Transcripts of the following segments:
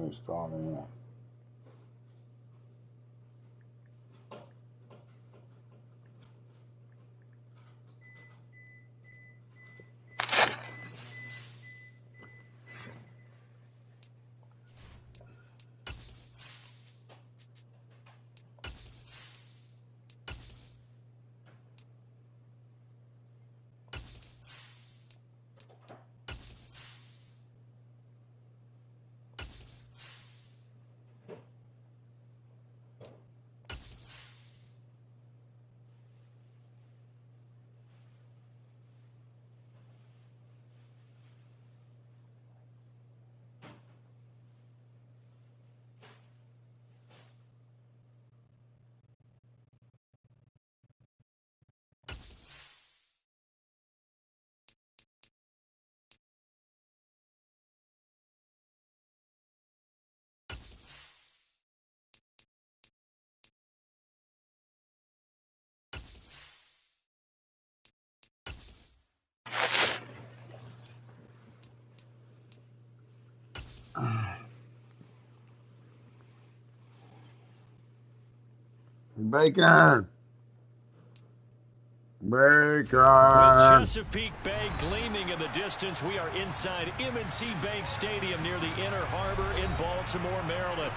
Installing. Bacon. With Chesapeake Bay gleaming in the distance, we are inside M&T Bank Stadium near the Inner Harbor in Baltimore, Maryland.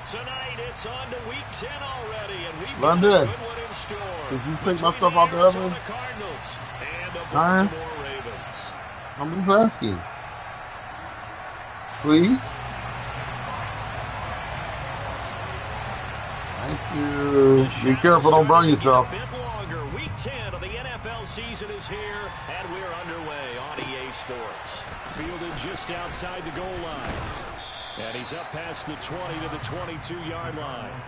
Tonight, it's on to Week 10 already, and we've got a good one in store. Did you take my stuff out the oven? The Cardinals and the Baltimore Ravens. I'm just asking. Please. Thank you. Be careful, don't burn yourself. Week 10 of the NFL season is here, and we're underway on EA Sports. Fielded just outside the goal line. And he's up past the 20 to the 22-yard line.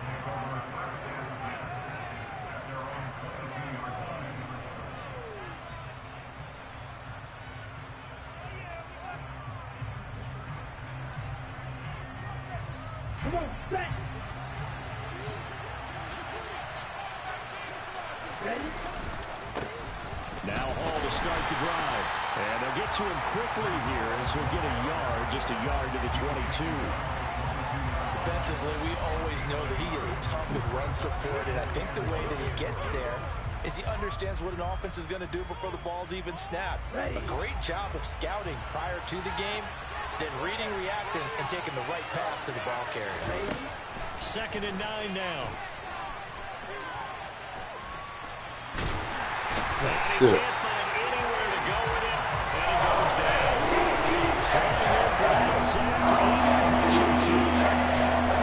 Come on, set. Now Hall to start the drive. And they'll get to him quickly here as he'll get a yard, just a yard to the 22. Defensively, we always know that he is tough and run support, and I think the way that he gets there is he understands what an offense is going to do before the ball's even snapped. A great job of scouting prior to the game, then reading, reacting, and taking the right path to the ball carrier. 2nd and 9 now. And he can't find anywhere to go with it, and he goes down. Falling in for that sack, Hutchinson.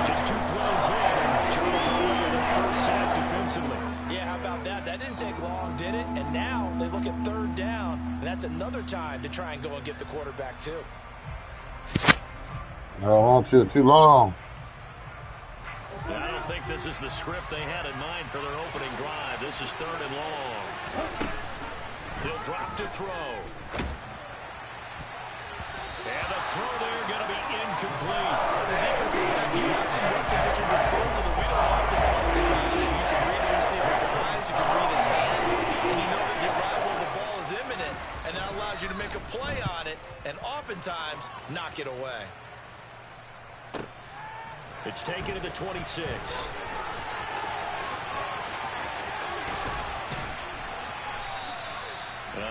Just 2 plays in, and Jones away with their first sack defensively. Yeah, how about that? That didn't take long, did it? And now they look at 3rd down, and that's another time to try and go and get the quarterback too. I don't want you too long. I don't think this is the script they had in mind for their opening drive. This is 3rd and long. He'll drop to throw. And the throw there going to be incomplete. As a defensive back, you have some weapons at your disposal that we don't often talk about. And you can read the receiver's eyes, you can read his hands, and you know that the arrival of the ball is imminent, and that allows you to make a play on it and oftentimes knock it away. It's taken to the 26.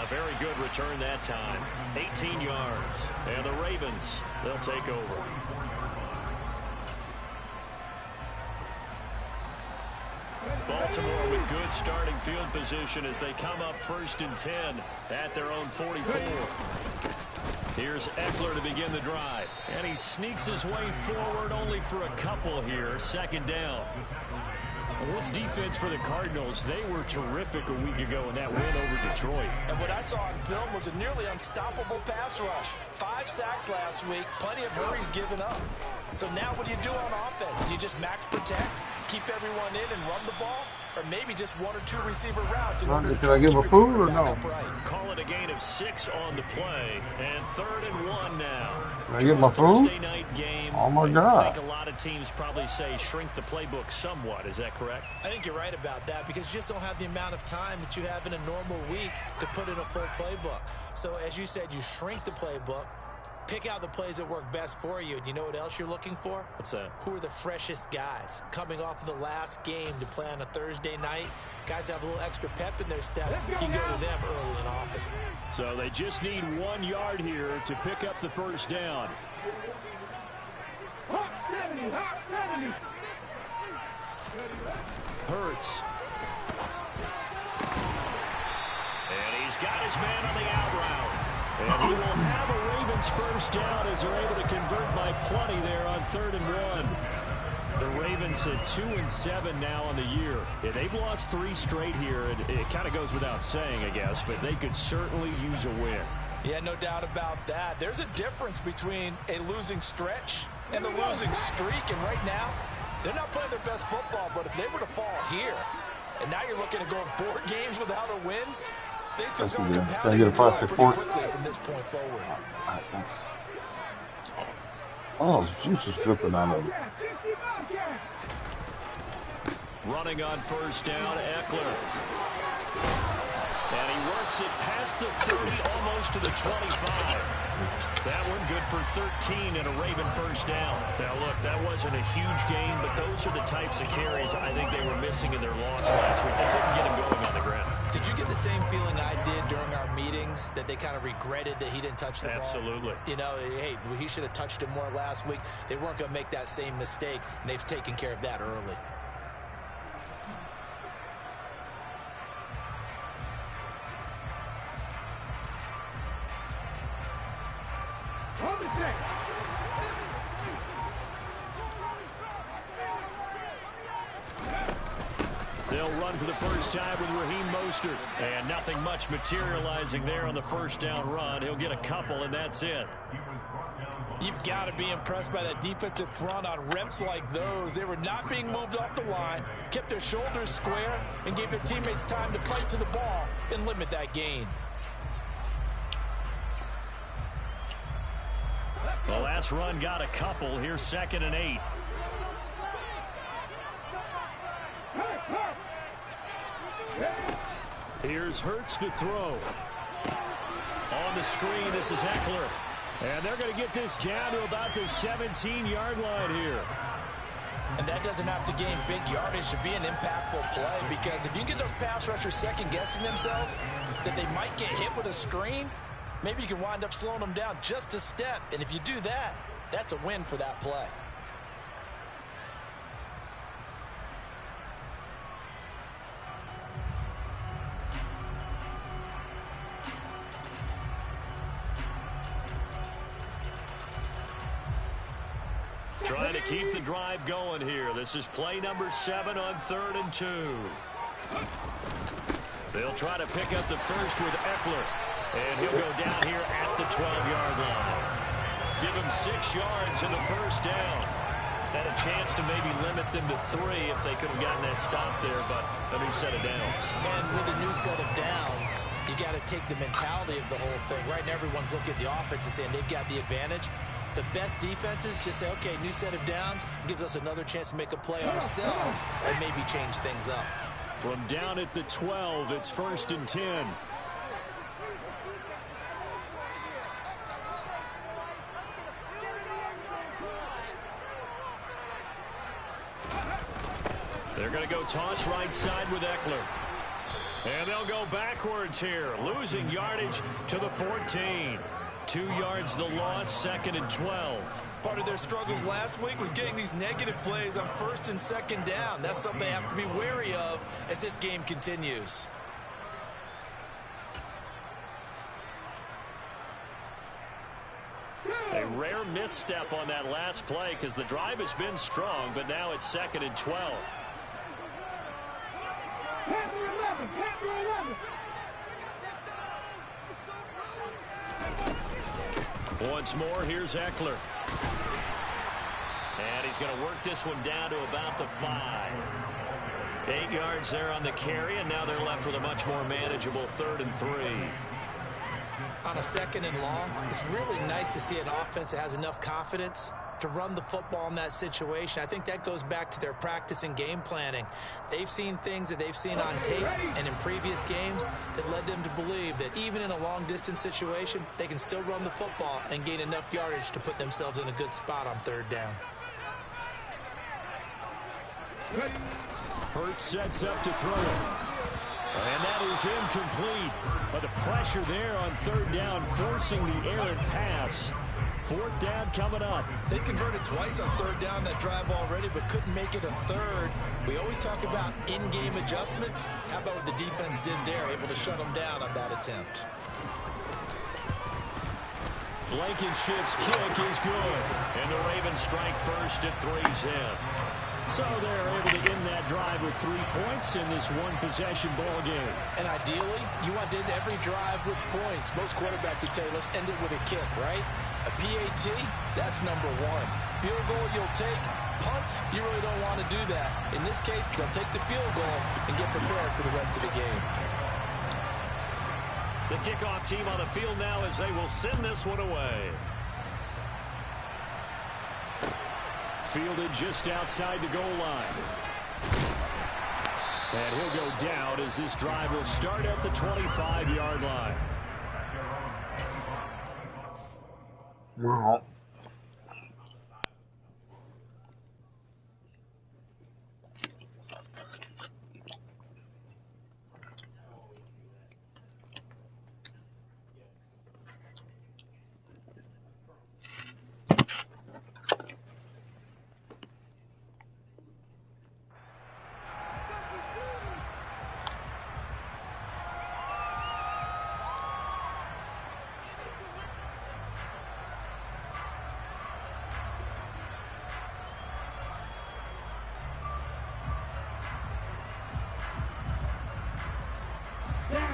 Very good return that time. 18 yards. And the Ravens, they'll take over. Baltimore with good starting field position as they come up 1st and 10 at their own 44. Here's Eckler to begin the drive. And he sneaks his way forward only for a couple here. 2nd down. Well, this defense for the Cardinals, they were terrific a week ago in that win over Detroit. And what I saw on film was a nearly unstoppable pass rush. 5 sacks last week, plenty of hurries given up. So now what do you do on offense? You just max protect, keep everyone in and run the ball? Or maybe just 1 or 2 receiver routes in order to Can I give a food or no? Call it a gain of 6 on the play. And 3rd and 1 now. Can I get my food? Thursday night game. Oh my God. I think a lot of teams probably say shrink the playbook somewhat. Is that correct? I think you're right about that because you just don't have the amount of time that you have in a normal week to put in a full playbook. So as you said, you shrink the playbook. Pick out the plays that work best for you. And you know what else you're looking for? What's that? Who are the freshest guys? Coming off of the last game to play on a Thursday night, guys have a little extra pep in their step. You go to them early and often. So they just need 1 yard here to pick up the first down. Hurts. And he's got his man on the out route. And he will have a Ravens first down as they're able to convert by plenty there on 3rd and 1. The Ravens at 2-7 now on the year. Yeah, they've lost 3 straight here. It kind of goes without saying, I guess, but they could certainly use a win. Yeah, no doubt about that. There's a difference between a losing stretch and a losing streak. And right now, they're not playing their best football, but if they were to fall here, and now you're looking at going 4 games without a win, things can start compounding themselves pretty quickly from this point forward. Oh, his juice is dripping out of it. Running on first down, Eckler. And he works it past the 30, almost to the 25. That one good for 13 and a Raven first down. Now, look, that wasn't a huge game, but those are the types of carries I think they were missing in their loss last week. They couldn't get him going on the ground. Did you get the same feeling I did during our meetings, that they kind of regretted that he didn't touch the ball? Absolutely. You know, hey, he should have touched him more last week. They weren't going to make that same mistake, and they've taken care of that early. They'll run for the first time with Raheem Mostert. And nothing much materializing there on the first down run. He'll get a couple, and that's it. You've got to be impressed by that defensive front on reps like those. They were not being moved off the line, kept their shoulders square, and gave their teammates time to fight to the ball and limit that gain. The last run got a couple. Here's 2nd and 8. Here's Hurts to throw. On the screen, this is Eckler. And they're going to get this down to about the 17-yard line here. And that doesn't have to gain big yardage to be an impactful play, because if you get those pass rushers second-guessing themselves that they might get hit with a screen, maybe you can wind up slowing them down just a step. And if you do that, that's a win for that play. Trying to keep the drive going here. This is play number 7 on 3rd and 2. They'll try to pick up the first with Eckler. And he'll go down here at the 12-yard line. Give him 6 yards in the first down. Had a chance to maybe limit them to 3 if they could have gotten that stop there, but a new set of downs. And with a new set of downs, you got to take the mentality of the whole thing. Right now, everyone's looking at the offense and saying they've got the advantage. The best defenses just say, okay, new set of downs, gives us another chance to make a play ourselves and maybe change things up. From down at the 12, it's 1st and 10. They're going to go toss right side with Eckler. And they'll go backwards here, losing yardage to the 14. 2 yards the loss, 2nd and 12. Part of their struggles last week was getting these negative plays on 1st and 2nd down. That's something they have to be wary of as this game continues. A rare misstep on that last play because the drive has been strong, but now it's 2nd and 12. Once more, here's Eckler. And he's going to work this one down to about the 5. 8 yards there on the carry, and now they're left with a much more manageable 3rd and 3. On a 2nd and long, it's really nice to see an offense that has enough confidence to run the football in that situation. I think that goes back to their practice and game planning. They've seen things that they've seen on tape and in previous games that led them to believe that even in a long-distance situation, they can still run the football and gain enough yardage to put themselves in a good spot on third down. Hurts sets up to throw it. And that is incomplete. But the pressure there on third down, forcing the errant pass. Fourth down coming up. They converted twice on third down that drive already, but couldn't make it a third. We always talk about in-game adjustments. How about what the defense did there, able to shut them down on that attempt? Blankenship's kick is good. And the Ravens strike first at 3's in. So they're able to end that drive with 3 points in this one-possession ball game. And ideally, you want to end every drive with points. Most quarterbacks would tell you, let's end it with a kick, right? A PAT, that's number 1. Field goal you'll take. Punts, you really don't want to do that. In this case, they'll take the field goal and get prepared for the rest of the game. The kickoff team on the field now as they will send this one away. Fielded just outside the goal line. And he'll go down as this drive will start at the 25-yard line. Wow.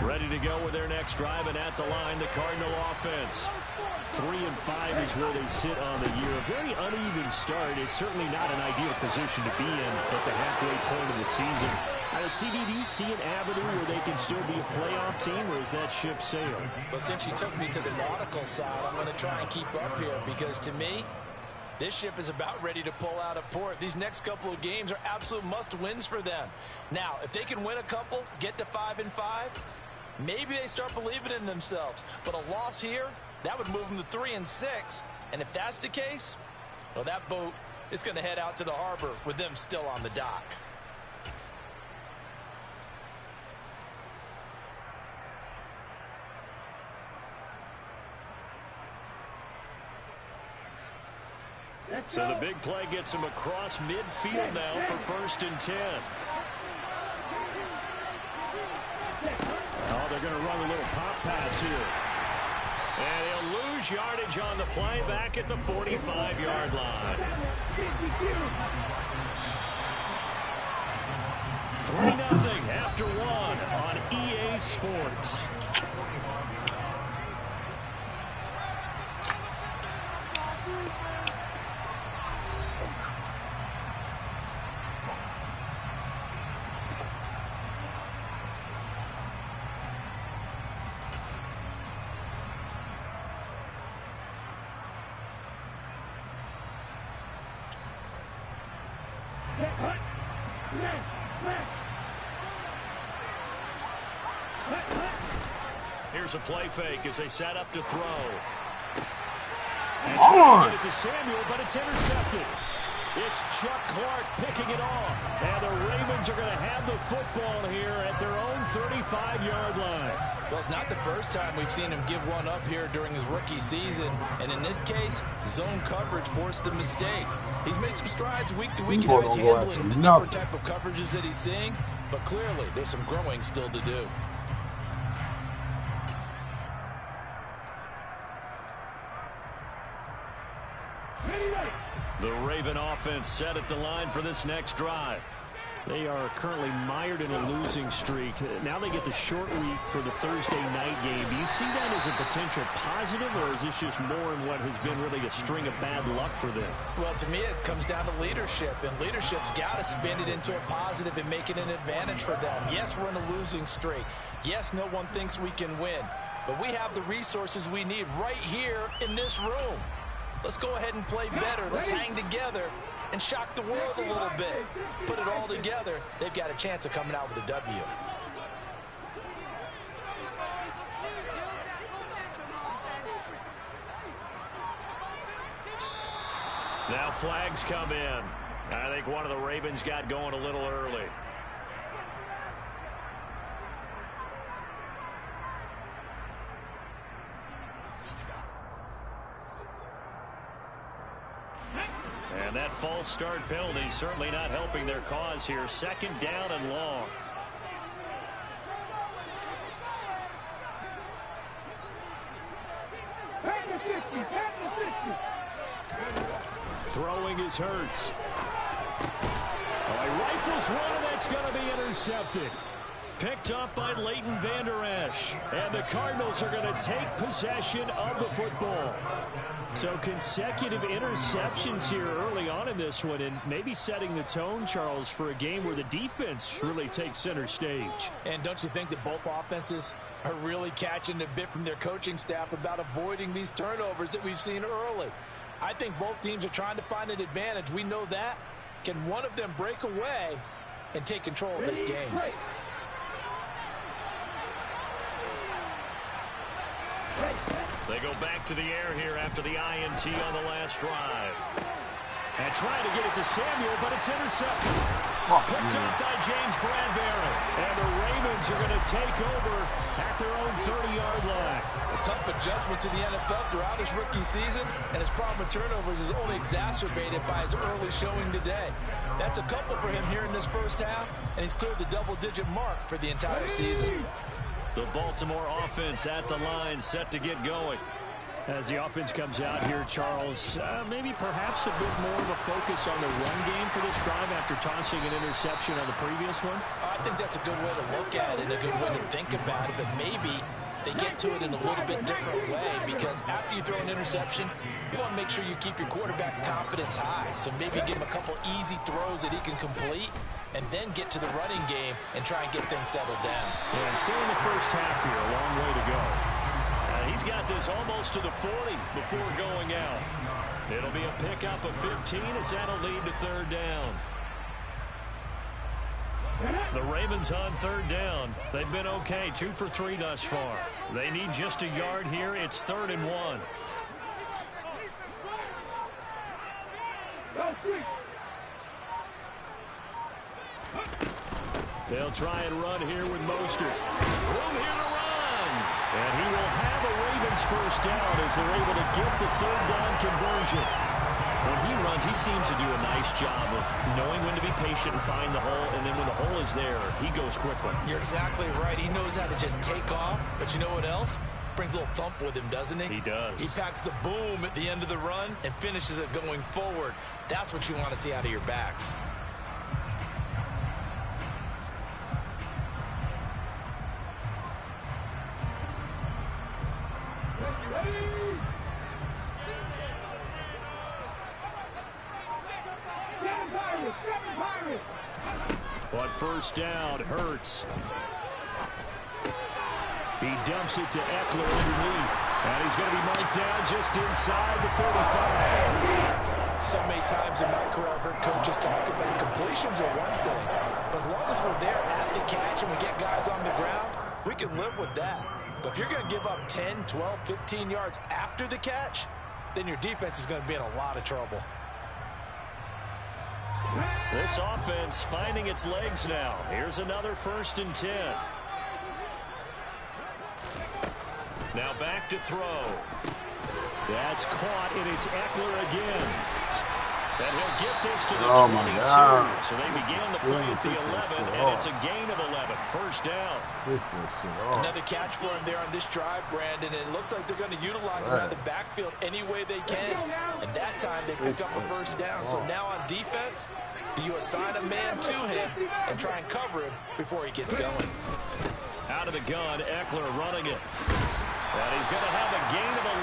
Ready to go with their next drive, and at the line, the Cardinal offense. 3-5 is where they sit on the year. A very uneven start is certainly not an ideal position to be in at the halfway point of the season. CD, do you see an avenue where they can still be a playoff team, or is that ship sailed? Well, since you took me to the nautical side, I'm going to try and keep up here, because to me, this ship is about ready to pull out of port. These next couple of games are absolute must-wins for them. Now, if they can win a couple, get to 5-5, maybe they start believing in themselves. But a loss here, that would move them to 3-6. And if that's the case, well, that boat is going to head out to the harbor with them still on the dock. So the big play gets him across midfield now for 1st and 10. Oh, they're going to run a little pop pass here. And he'll lose yardage on the play back at the 45-yard line. 3-0 after 1 on EA Sports. Here's a play fake as they set up to throw. And trying to get it to Samuel, but it's intercepted. It's Chuck Clark picking it off. And the Ravens are going to have the football here at their own 35-yard line. Well, it's not the first time we've seen him give one up here during his rookie season. And in this case, zone coverage forced the mistake. He's made some strides week to week in how he's handling the different type of coverages that he's seeing. But clearly, there's some growing still to do. The Raven offense set at the line for this next drive. They are currently mired in a losing streak. Now they get the short week for the Thursday night game. Do you see that as a potential positive, or is this just more in what has been really a string of bad luck for them? Well, to me, it comes down to leadership, and leadership's got to spin it into a positive and make it an advantage for them. Yes, we're in a losing streak. Yes, no one thinks we can win, but we have the resources we need right here in this room. Let's go ahead and play better. Let's hang together and shock the world a little bit. Put it all together, they've got a chance of coming out with a W. Now flags come in. I think one of the Ravens got going a little early. And that false start penalty certainly not helping their cause here. Second down and long. Throwing is Hurts. Oh, he rifles one, and that's going to be intercepted. Picked up by Leighton Vander Esch. And the Cardinals are going to take possession of the football. So consecutive interceptions here early on in this one, and maybe setting the tone, Charles, for a game where the defense really takes center stage. And don't you think that both offenses are really catching a bit from their coaching staff about avoiding these turnovers that we've seen early? I think both teams are trying to find an advantage. We know that. Can one of them break away and take control of this game? They go back to the air here after the INT on the last drive. And trying to get it to Samuel, but it's intercepted. Picked up by James Bradbury. And the Ravens are going to take over at their own 30-yard line. A tough adjustment to the NFL throughout his rookie season, and his problem with turnovers is only exacerbated by his early showing today. That's a couple for him here in this first half, and he's cleared the double-digit mark for the entire season. The Baltimore offense at the line, set to get going. As the offense comes out here, Charles, maybe perhaps a bit more of a focus on the run game for this drive after tossing an interception on the previous one? I think that's a good way to look at it, a good way to think about it, but maybe they get to it in a little bit different way, because after you throw an interception, you want to make sure you keep your quarterback's confidence high. So maybe give him a couple easy throws that he can complete, and then get to the running game and try and get things settled down. Yeah, and still in the first half here, a long way to go. He's got this almost to the 40 before going out. It'll be a pickup of 15 as that'll lead to third down. The Ravens on third down. They've been okay, 2 for 3 thus far. They need just a yard here. It's 3rd and 1. They'll try and run here with Mostert. Room here to run. And he will have a Ravens first down as they're able to get the third down conversion. When he runs, he seems to do a nice job of knowing when to be patient and find the hole, and then when the hole is there, he goes quickly. You're exactly right. He knows how to just take off, but you know what else? Brings a little thump with him, doesn't he? He does. He packs the boom at the end of the run and finishes it going forward. That's what you want to see out of your backs. But first down, Hurts. He dumps it to Eckler underneath. And he's going to be marked down just inside the 35. So many times in my career, I've heard coaches talk about completions are one thing. But as long as we're there at the catch and we get guys on the ground, we can live with that. But if you're going to give up 10, 12, 15 yards after the catch, then your defense is going to be in a lot of trouble. This offense finding its legs now. Here's another 1st and 10. Now back to throw. That's caught, and it's Eckler again. And he'll get this to the 22. So they begin the play at the 11, and it's a gain of 11. First down. Another catch for him there on this drive, Brandon. And it looks like they're going to utilize him out of the backfield any way they can. And that time they pick up a first down. So now on defense, do you assign a man to him and try and cover him before he gets going? Out of the gun, Eckler running it. And he's going to have a gain of 11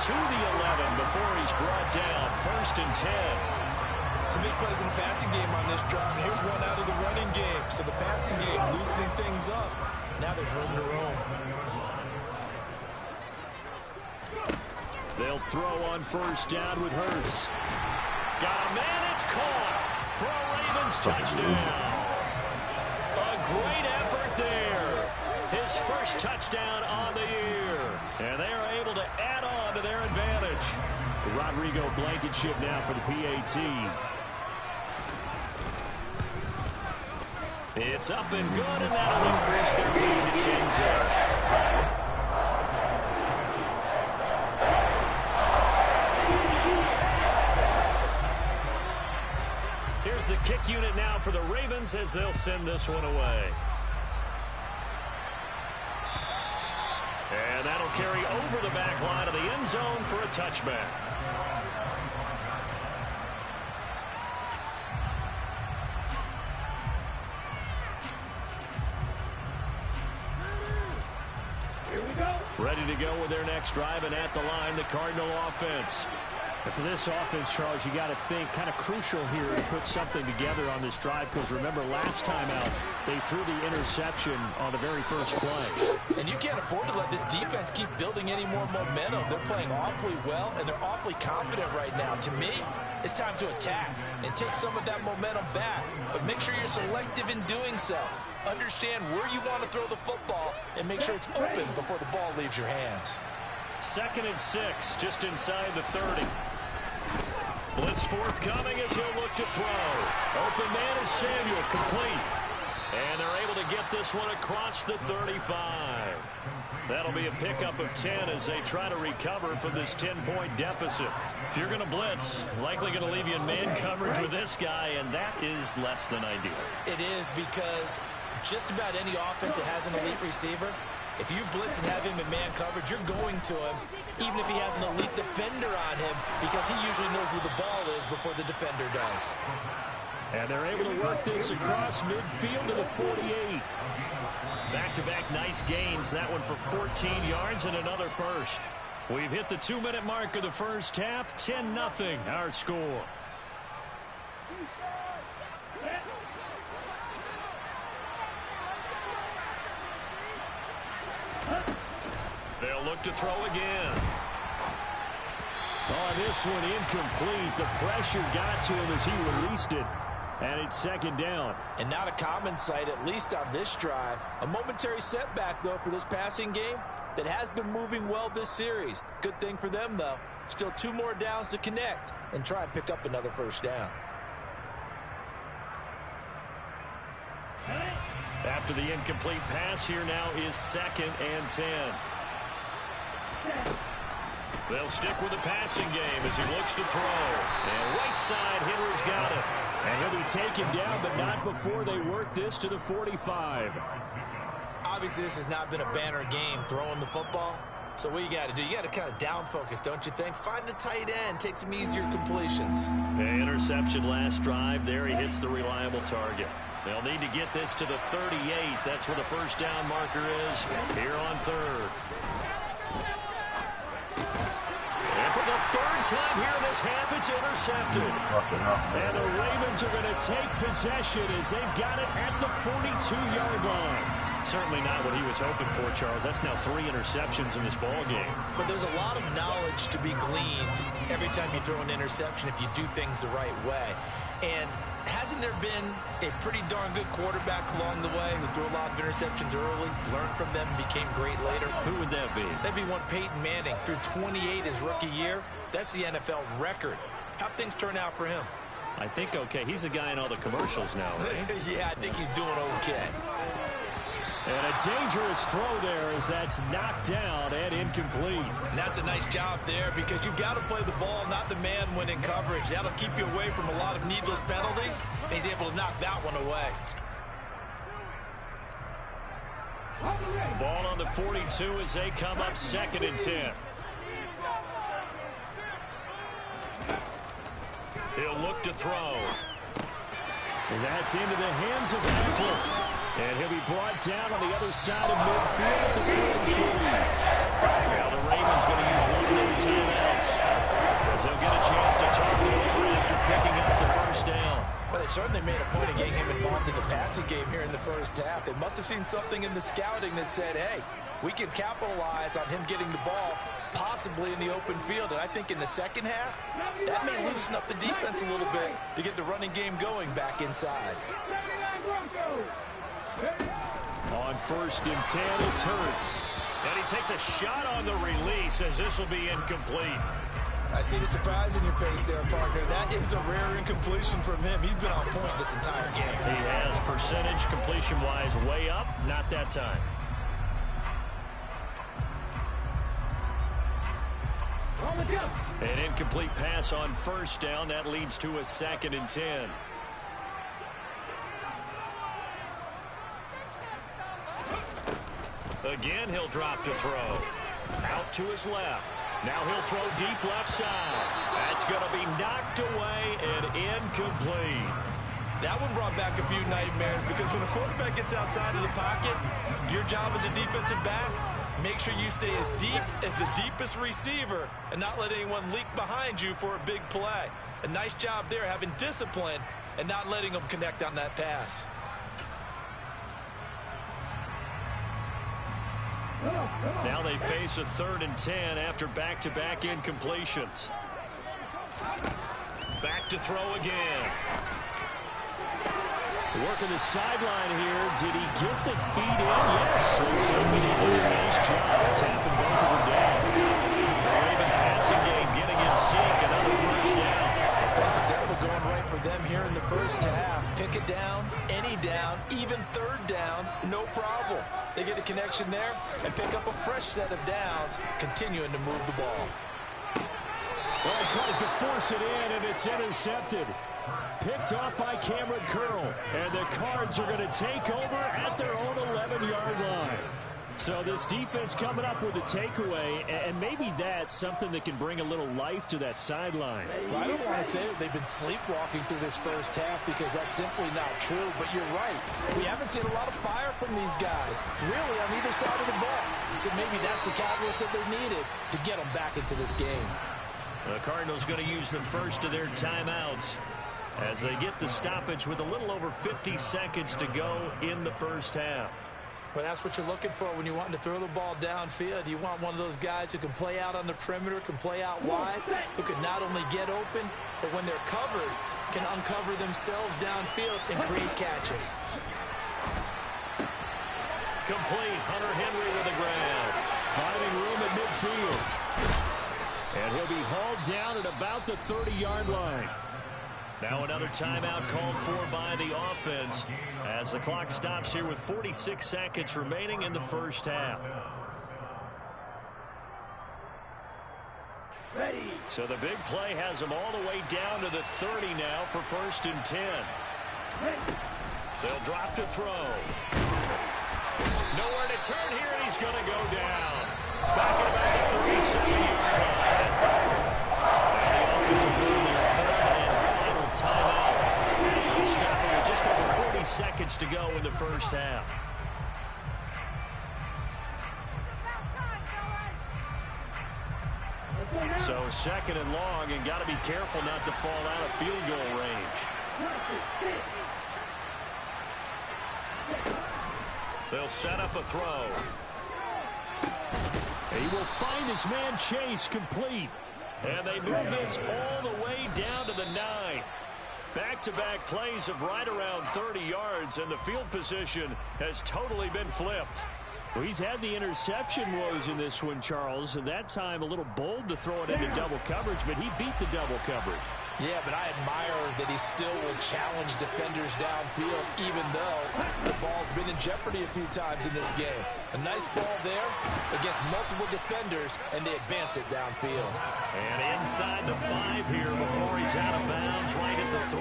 to the 11 before he's brought down. 1st and 10. Some big plays in the passing game on this drive. And here's one out of the running game. So the passing game loosening things up. Now there's room to roam. They'll throw on first down with Hurts. Got a man, it's caught for a Ravens touchdown. A great effort there. His first touchdown on the year. And they are able to add on to their advantage. Rodrigo Blankenship now for the PAT. It's up and good, and that'll increase their lead to 10-0. Here's the kick unit now for the Ravens as they'll send this one away. And that'll carry over the back line of the end zone for a touchback. Ready to go with their next drive, and at the line, the Cardinal offense. And for this offense, Charles, you got to think kind of crucial here to put something together on this drive, because remember last time out, they threw the interception on the very first play. And you can't afford to let this defense keep building any more momentum. They're playing awfully well, and they're awfully confident right now. To me, it's time to attack and take some of that momentum back, but make sure you're selective in doing so. Understand where you want to throw the football and make sure it's open before the ball leaves your hands. 2nd and 6, just inside the 30. Blitz forthcoming as he'll look to throw. Open man is Samuel, complete. And they're able to get this one across the 35. That'll be a pickup of 10 as they try to recover from this 10-point deficit. If you're going to blitz, likely going to leave you in man coverage with this guy, and that is less than ideal. It is, because just about any offense that has an elite receiver, if you blitz and have him in man coverage, you're going to him, even if he has an elite defender on him, because he usually knows where the ball is before the defender does. And they're able to work this across midfield to the 48. Back-to-back nice gains. That one for 14 yards and another first. We've hit the 2-minute mark of the first half. 10-0 our score. They'll look to throw again. Oh, this one incomplete. The pressure got to him as he released it. And it's 2nd down. And not a common sight, at least on this drive. A momentary setback, though, for this passing game that has been moving well this series. Good thing for them, though. Still 2 more downs to connect and try and pick up another first down. After the incomplete pass, here now is 2nd and 10. They'll stick with the passing game as he looks to throw. And right side, Henry's got it. And he'll be taken down, but not before they work this to the 45. Obviously, this has not been a banner game throwing the football. So what you got to do, you got to kind of down focus, don't you think? Find the tight end, take some easier completions. The interception last drive. There he hits the reliable target. They'll need to get this to the 38. That's where the first down marker is here on 3rd. And for the 3rd time here in this half, it's intercepted. And the Ravens are going to take possession as they've got it at the 42-yard line. Certainly not what he was hoping for, Charles. That's now 3 interceptions in this ball game. But there's a lot of knowledge to be gleaned every time you throw an interception if you do things the right way. And hasn't there been a pretty darn good quarterback along the way who threw a lot of interceptions early, learned from them, and became great later? Who would that be? That'd be one Peyton Manning. Threw 28 his rookie year. That's the NFL record. How'd things turn out for him? I think okay. He's a guy in all the commercials now, right? Yeah, I think he's doing okay. And a dangerous throw there as that's knocked down and incomplete. And that's a nice job there because you've got to play the ball, not the man when in coverage. That'll keep you away from a lot of needless penalties, and he's able to knock that one away. Ball on the 42 as they come up 2nd and 10. He'll look to throw. And that's into the hands of Eckler. And he'll be brought down on the other side of midfield at the 43. Now the Ravens going to use 1 of their timeouts as they'll get a chance to talk it over after picking up the first down. But they certainly made a point of getting him involved in the passing game here in the first half. They must have seen something in the scouting that said, hey, we can capitalize on him getting the ball possibly in the open field. And I think in the second half, that may loosen up the defense a little bit to get the running game going back inside. On 1st and 10, it's Hurts. And he takes a shot on the release as this will be incomplete. I see the surprise in your face there, partner. That is a rare incompletion from him. He's been on point this entire game. He has percentage completion-wise way up. Not that time. An incomplete pass on 1st down. That leads to a 2nd and 10. Again, he'll drop to throw. Out to his left. Now he'll throw deep left side. That's going to be knocked away and incomplete. That one brought back a few nightmares because when a quarterback gets outside of the pocket, your job as a defensive back, make sure you stay as deep as the deepest receiver and not let anyone leak behind you for a big play. A nice job there having discipline and not letting them connect on that pass. Now they face a 3rd and 10 after back-to-back incompletions. Back to throw again. Working the sideline here. Did he get the feet in? Yes. Somebody did a nice job tapping both of them down. Raven passing game getting in sync. Another 1st down. Offensive devil going right for them here in the first half. Pick it down, any down, even 3rd down, no problem. They get a connection there and pick up a fresh set of downs, continuing to move the ball. Well, he tries to force it in, and it's intercepted. Picked off by Cameron Curl. And the Cards are going to take over at their own 11-yard line. So this defense coming up with a takeaway, and maybe that's something that can bring a little life to that sideline. Well, I don't want to say that they've been sleepwalking through this first half because that's simply not true, but you're right. We haven't seen a lot of fire from these guys, really, on either side of the ball. So maybe that's the catalyst that they needed to get them back into this game. The Cardinals going to use the first of their timeouts as they get the stoppage with a little over 50 seconds to go in the first half. Well, that's what you're looking for when you want to throw the ball downfield. You want one of those guys who can play out on the perimeter, can play out wide, who can not only get open, but when they're covered, can uncover themselves downfield and create catches. Complete. Hunter Henry with the grab. Finding room at midfield. And he'll be hauled down at about the 30-yard line. Now another timeout called for by the offense as the clock stops here with 46 seconds remaining in the first half. Ready. So the big play has them all the way down to the 30 now for 1st and 10. They'll drop to throw. Nowhere to turn here, and he's going to go down. Back at about the 37-yard line. And the offensive move their 3rd and final timeout. As they'll stop it with just over 40 seconds to go in the first half. So 2nd and long, and got to be careful not to fall out of field goal range. They'll set up a throw. He will find his man Chase complete. And they move this all the way down to the 9. Back-to-back plays of right around 30 yards, and the field position has totally been flipped. Well, he's had the interception woes in this one, Charles, and that time a little bold to throw it into double coverage, but he beat the double coverage. Yeah, but I admire that he still will challenge defenders downfield, even though the ball's been in jeopardy a few times in this game. A nice ball there against multiple defenders, and they advance it downfield. And inside the 5 here before he's out of bounds right at the 3.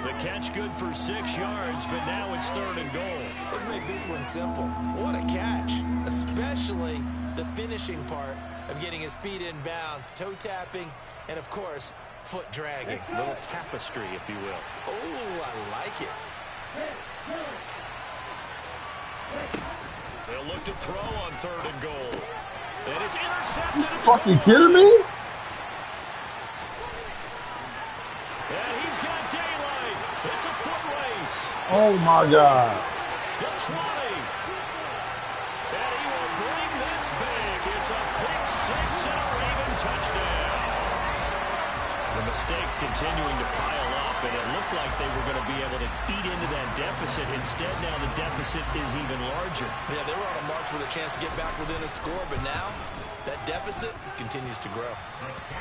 The catch good for 6 yards, but now it's 3rd and goal. Let's make this one simple. What a catch, especially the finishing part of getting his feet in bounds, toe tapping, and of course, foot dragging. A little tapestry, if you will. Oh, I like it. They'll look to throw on 3rd and goal. And it's intercepted. Fucking kidding me? And he's got daylight. It's a foot race. Oh my God. The 20. And he will bring this big. It's a pick 6. mistakes continuing to pile up, and it looked like they were going to be able to eat into that deficit. Instead, now the deficit is even larger. Yeah, they were on a march with a chance to get back within a score, but now that deficit continues to grow.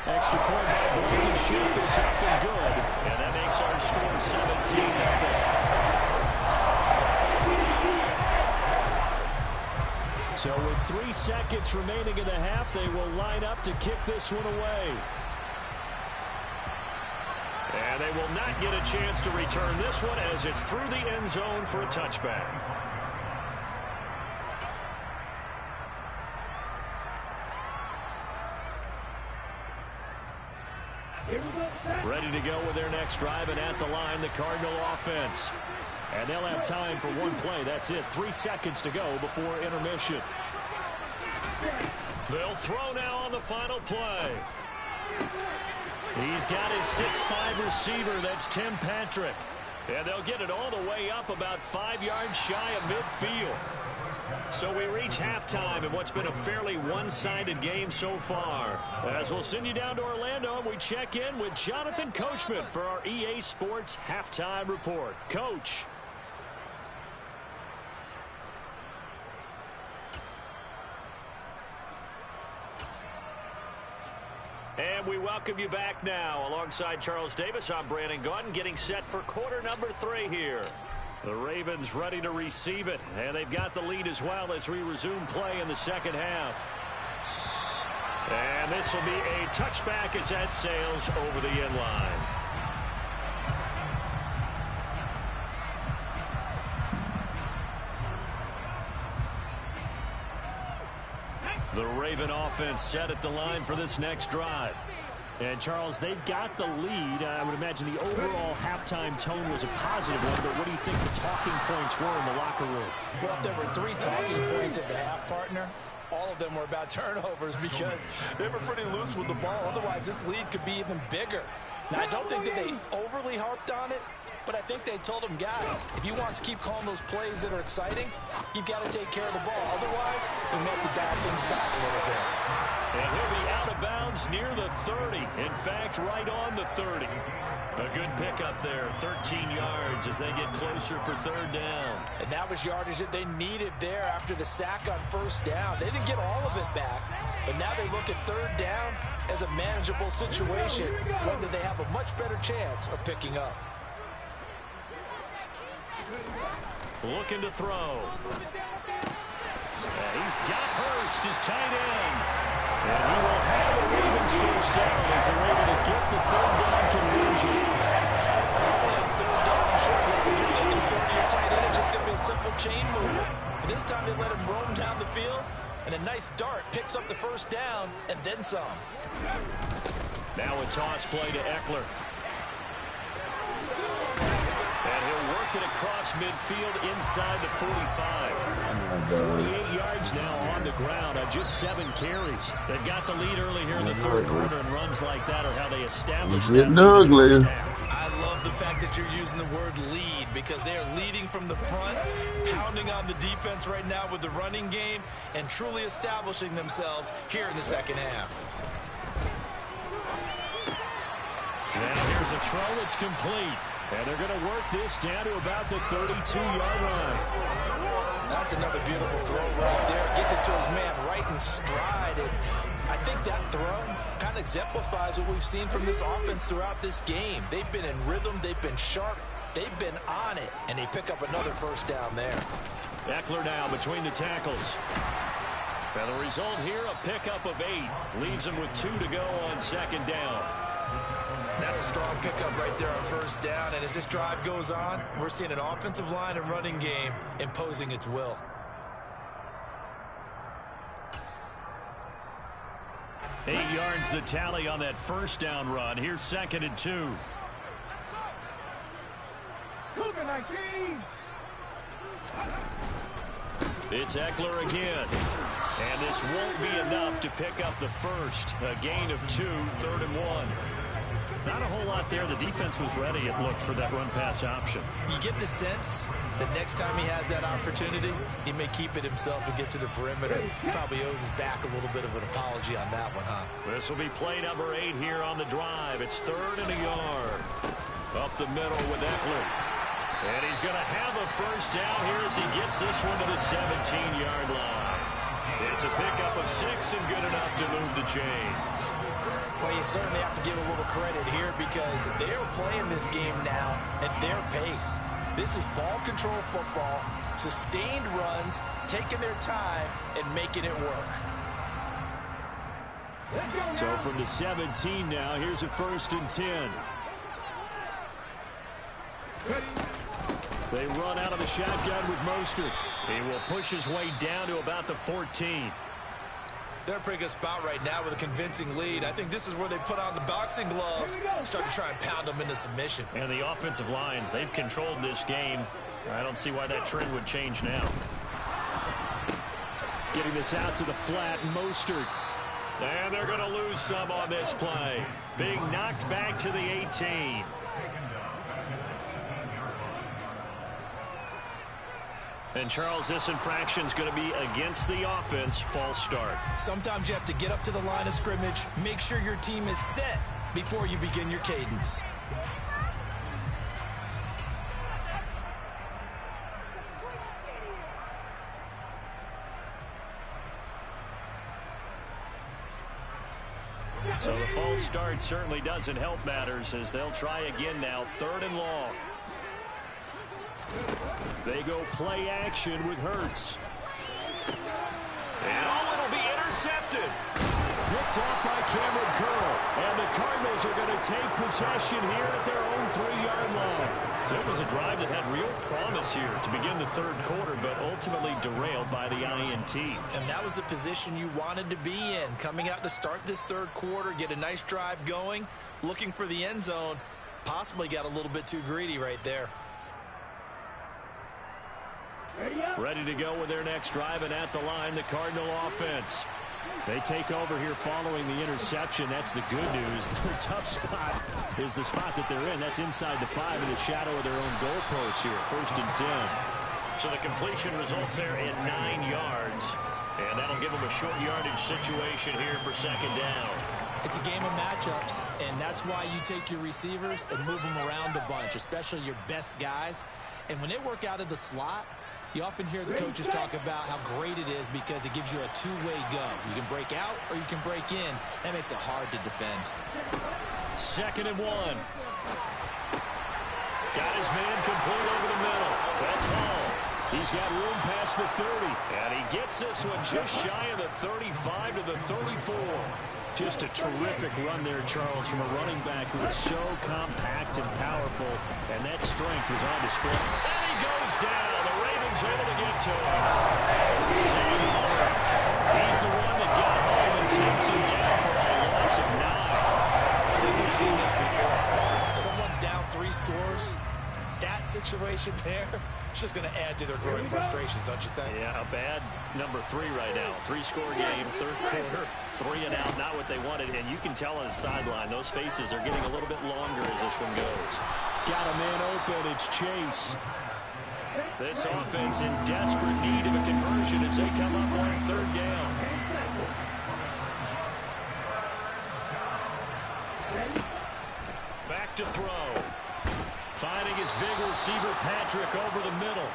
Extra point by Blankenship is up and good. And that makes our score 17-0. So with 3 seconds remaining in the half, they will line up to kick this one away. And they will not get a chance to return this one as it's through the end zone for a touchback. Ready to go with their next drive, and at the line, the Cardinal offense. And they'll have time for one play. That's it. 3 seconds to go before intermission. They'll throw now on the final play. He's got his 6'5" receiver. That's Tim Patrick. And they'll get it all the way up about 5 yards shy of midfield. So we reach halftime in what's been a fairly one-sided game so far. As we'll send you down to Orlando, and we check in with Jonathan Coachman for our EA Sports Halftime Report. Coach. And we welcome you back now. Alongside Charles Davis, I'm Brandon Gaudin, getting set for quarter number 3 here. The Ravens ready to receive it, and they've got the lead as well as we resume play in the second half. And this will be a touchback as that sails over the end line. The Raven offense set at the line for this next drive. And, Charles, they've got the lead. I would imagine the overall halftime tone was a positive one, but what do you think the talking points were in the locker room? Well, if there were 3 talking points at the half, partner, all of them were about turnovers because they were pretty loose with the ball. Otherwise, this lead could be even bigger. Now, I don't think that they overly harped on it, but I think they told them, guys, if you want us to keep calling those plays that are exciting, you've got to take care of the ball. Otherwise, we may have to dial things back a little bit. And he'll be out of bounds near the 30. In fact, right on the 30. A good pickup there, 13 yards as they get closer for third down. And that was yardage that they needed there after the sack on first down. They didn't get all of it back, but now they look at third down as a manageable situation, one that they have a much better chance of picking up. Looking to throw. And he's got Hurst, his tight end. And he will have the Ravens first down as they're able to get the third down conversion. Third down and short yardage. You're looking to throw to your tight end. It's just going to be a simple chain mover. And this time they let him roam down the field. And a nice dart picks up the first down and then some. Now a toss play to Eckler. And he'll work it across midfield inside the 45. 48 yards now on the ground on just 7 carries. They've got the lead early here in the third quarter, and runs like that are how they establish that lead in the first half. I love the fact that you're using the word lead because they are leading from the front, pounding on the defense right now with the running game, and truly establishing themselves here in the second half. And here's a throw that's complete. And they're going to work this down to about the 32-yard line. That's another beautiful throw right there. Gets it to his man right in stride. And I think that throw kind of exemplifies what we've seen from this offense throughout this game. They've been in rhythm. They've been sharp. They've been on it. And they pick up another first down there. Eckler now between the tackles. And the result here, a pickup of 8. Leaves them with 2 to go on second down. That's a strong pickup right there on first down. And as this drive goes on, we're seeing an offensive line and running game imposing its will. Eight yards the tally on that first down run. Here's second and 2. It's Eckler again. And this won't be enough to pick up the first. A gain of 2, 3rd and 1. Not a whole lot there. The defense was ready, it looked, for that run-pass option. You get the sense The next time he has that opportunity, he may keep it himself and get to the perimeter. He probably owes his back a little bit of an apology on that one, huh? This will be play number 8 here on the drive. It's 3rd and a yard. Up the middle with Eckler. And he's going to have a first down here as he gets this one to the 17-yard line. It's a pickup of 6 and good enough to move the chains. Well, you certainly have to give a little credit here because they are playing this game now at their pace. This is ball control football, sustained runs, taking their time, and making it work. So from the 17 now, here's a 1st and 10. They run out of the shotgun with Mostert. He will push his way down to about the 14. They're in a pretty good spot right now with a convincing lead. I think this is where they put on the boxing gloves and start to try and pound them into submission. And the offensive line, they've controlled this game. I don't see why that trend would change now. Getting this out to the flat, Mostert. And they're going to lose some on this play. Being knocked back to the 18. And, Charles, this infraction is going to be against the offense. False start. Sometimes you have to get up to the line of scrimmage, make sure your team is set before you begin your cadence. So the false start certainly doesn't help matters as they'll try again now. 3rd and long. They go play action with Hurts. And it'll be intercepted. Picked off by Cameron Curl. And the Cardinals are going to take possession here at their own 3-yard line. So it was a drive that had real promise here to begin the 3rd quarter, but ultimately derailed by the INT. And that was the position you wanted to be in. Coming out to start this 3rd quarter, get a nice drive going, looking for the end zone. Possibly got a little bit too greedy right there. Ready to go with their next drive, and at the line, the Cardinal offense. They take over here following the interception. That's the good news. Their tough spot is the spot that they're in. That's inside the 5 in the shadow of their own goalpost here. 1st and 10. So the completion results there at 9 yards. And that'll give them a short yardage situation here for 2nd down. It's a game of matchups, and that's why you take your receivers and move them around a bunch, especially your best guys. And when they work out of the slot, you often hear the coaches talk about how great it is because it gives you a two-way go. You can break out or you can break in. That makes it hard to defend. 2nd and 1. Got his man complete over the middle. That's Hall. He's got room past the 30. And he gets this one just shy of the 35 to the 34. Just a terrific run there, Charles, from a running back who is so compact and powerful, and that strength was on display. And he goes down. The Ravens able to get to him. Sam Hubbard. He's the one that got home and takes him down for a loss of 9. I think we've seen this before. Someone's down 3 scores. That situation there, it's just going to add to their growing frustrations, don't you think? Yeah, a bad number 3 right now. 3-score game, 3rd quarter, 3 and out, not what they wanted. And you can tell on the sideline, those faces are getting a little bit longer as this one goes. Got a man open. It's Chase. This offense in desperate need of a conversion as they come up on 3rd down. Back to throw. Finding his big receiver, Patrick, over the middle.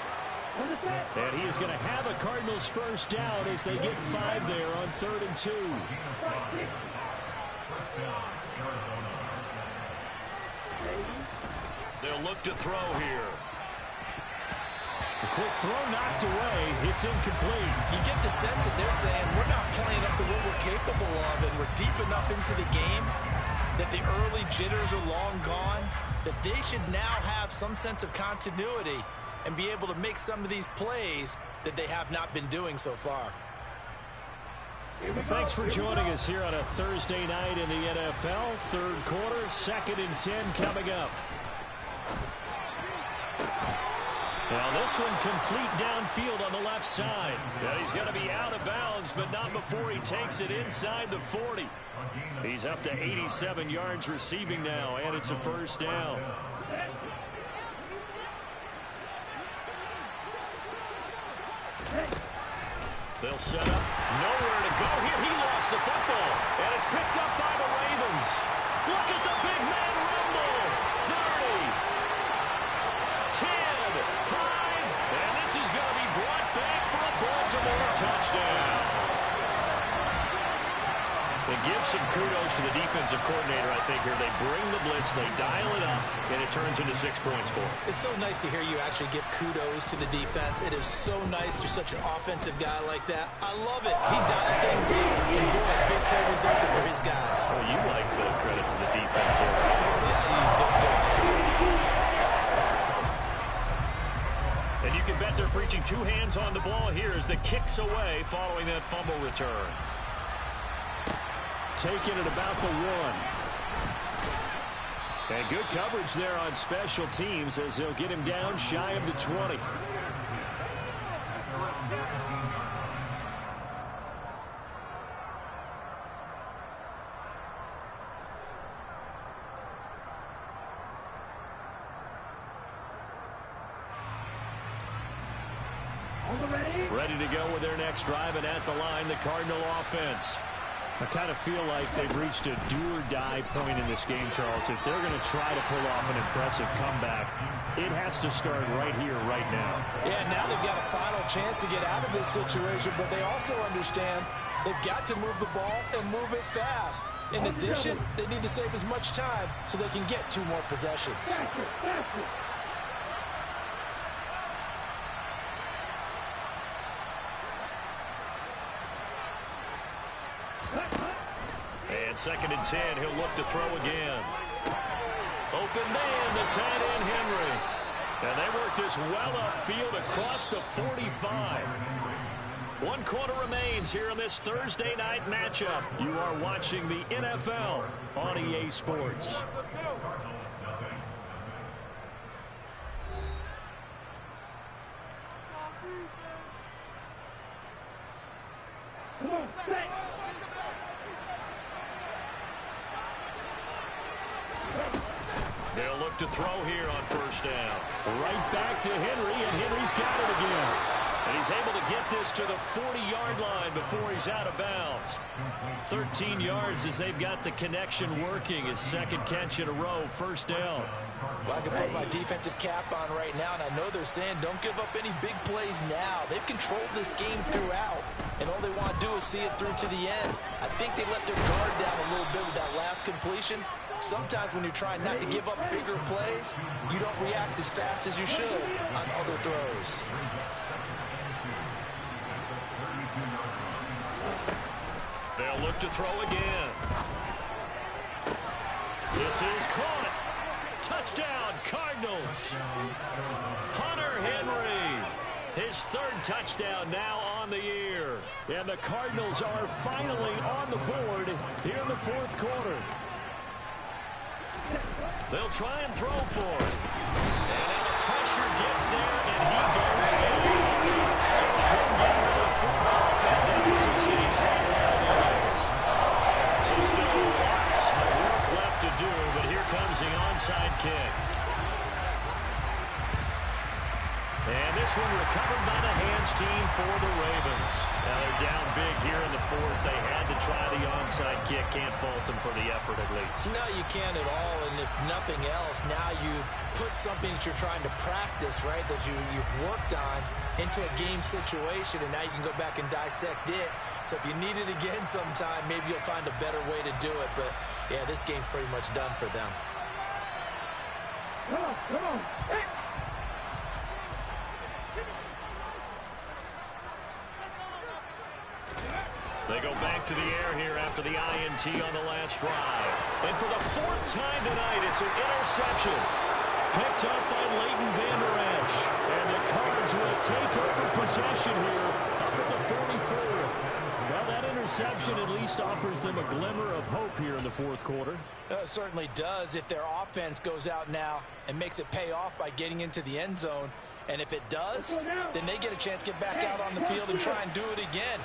And he is going to have a Cardinals first down as they get 5 there on 3rd and 2. They'll look to throw here. A quick throw knocked away. It's incomplete. You get the sense that they're saying we're not playing up to what we're capable of, and we're deep enough into the game that the early jitters are long gone, that they should now have some sense of continuity and be able to make some of these plays that they have not been doing so far. Well, thanks for joining us here on a Thursday night in the NFL. 3rd quarter, 2nd and 10 coming up. Now this one complete downfield on the left side. Yeah, he's going to be out of bounds, but not before he takes it inside the 40. He's up to 87 yards receiving now, and it's a first down. They'll set up. Nowhere to go here. He lost the football. And it's picked up by the Ravens. Look at the big man rumble. 30. 10. 5. And this is going to be brought back for a Baltimore touchdown. And give some kudos to the defensive coordinator, I think, here. They bring the blitz, they dial it up, and it turns into 6 points for them. It's so nice to hear you actually give kudos to the defense. It is so nice you're such an offensive guy like that. I love it. He dialed things up, and boy, big play resulted for his guys. Well, you like the credit to the defense there, right? Yeah, you don't. And you can bet they're preaching 2 hands on the ball here as the kick's away following that fumble return. Taking it about the 1. And good coverage there on special teams as they'll get him down shy of the 20. Ready to go with their next drive, and at the line, the Cardinal offense. I kind of feel like they've reached a do-or-die point in this game, Charles. If they're going to try to pull off an impressive comeback, it has to start right here, right now. Yeah, now they've got a final chance to get out of this situation, but they also understand they've got to move the ball and move it fast. In addition, they need to save as much time so they can get 2 more possessions. And 2nd and 10, he'll look to throw again. Open man, the tight end Henry. And they work this well upfield across the 45. 1 quarter remains here in this Thursday night matchup. You are watching the NFL on EA Sports. They'll look to throw here on 1st down. Right back to Henry, and Henry's got it again. And he's able to get this to the 40-yard line before he's out of bounds. 13 yards as they've got the connection working. His 2nd catch in a row, 1st down. Well, I can put my defensive cap on right now, and I know they're saying don't give up any big plays now. They've controlled this game throughout, and all they want to do is see it through to the end. I think they let their guard down a little bit with that last completion. Sometimes when you're trying not to give up bigger plays, you don't react as fast as you should on other throws. They'll look to throw again. This is caught. Touchdown, Cardinals. Hunter Henry. His 3rd touchdown now on the year. And the Cardinals are finally on the board here in the 4th quarter. They'll try and throw for it. And now the pressure gets there, and he goes down. So he couldn't get rid of the football. That deficit stays right around the edges. So still lots of work left to do, but here comes the onside kick. And this one recovered by the hands team for the Ravens. Now they're down big here in the 4th. They had to try the onside kick. Can't fault them for the effort at least. No, you can't at all. And if nothing else, now you've put something that you're trying to practice, right, that you've worked on into a game situation, and now you can go back and dissect it. So if you need it again sometime, maybe you'll find a better way to do it. But, yeah, this game's pretty much done for them. Come on. Hey. They go back to the air here after the INT on the last drive. And for the 4th time tonight, it's an interception. Picked up by Leighton Vander Esch. And the Cards will take over possession here up at the 44. Well, that interception at least offers them a glimmer of hope here in the 4th quarter. It certainly does if their offense goes out now and makes it pay off by getting into the end zone. And if it does, then they get a chance to get back out on the field and try and do it again.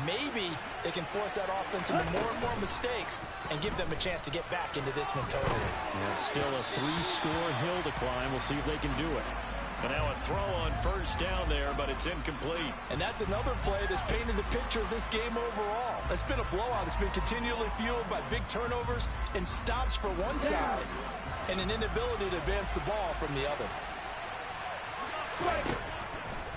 Maybe they can force that offense into more and more mistakes and give them a chance to get back into this one totally. Yeah, still a 3-score hill to climb. We'll see if they can do it. And now a throw on first down there, but it's incomplete. And that's another play that's painted the picture of this game overall. It's been a blowout. It's been continually fueled by big turnovers and stops for one side and an inability to advance the ball from the other.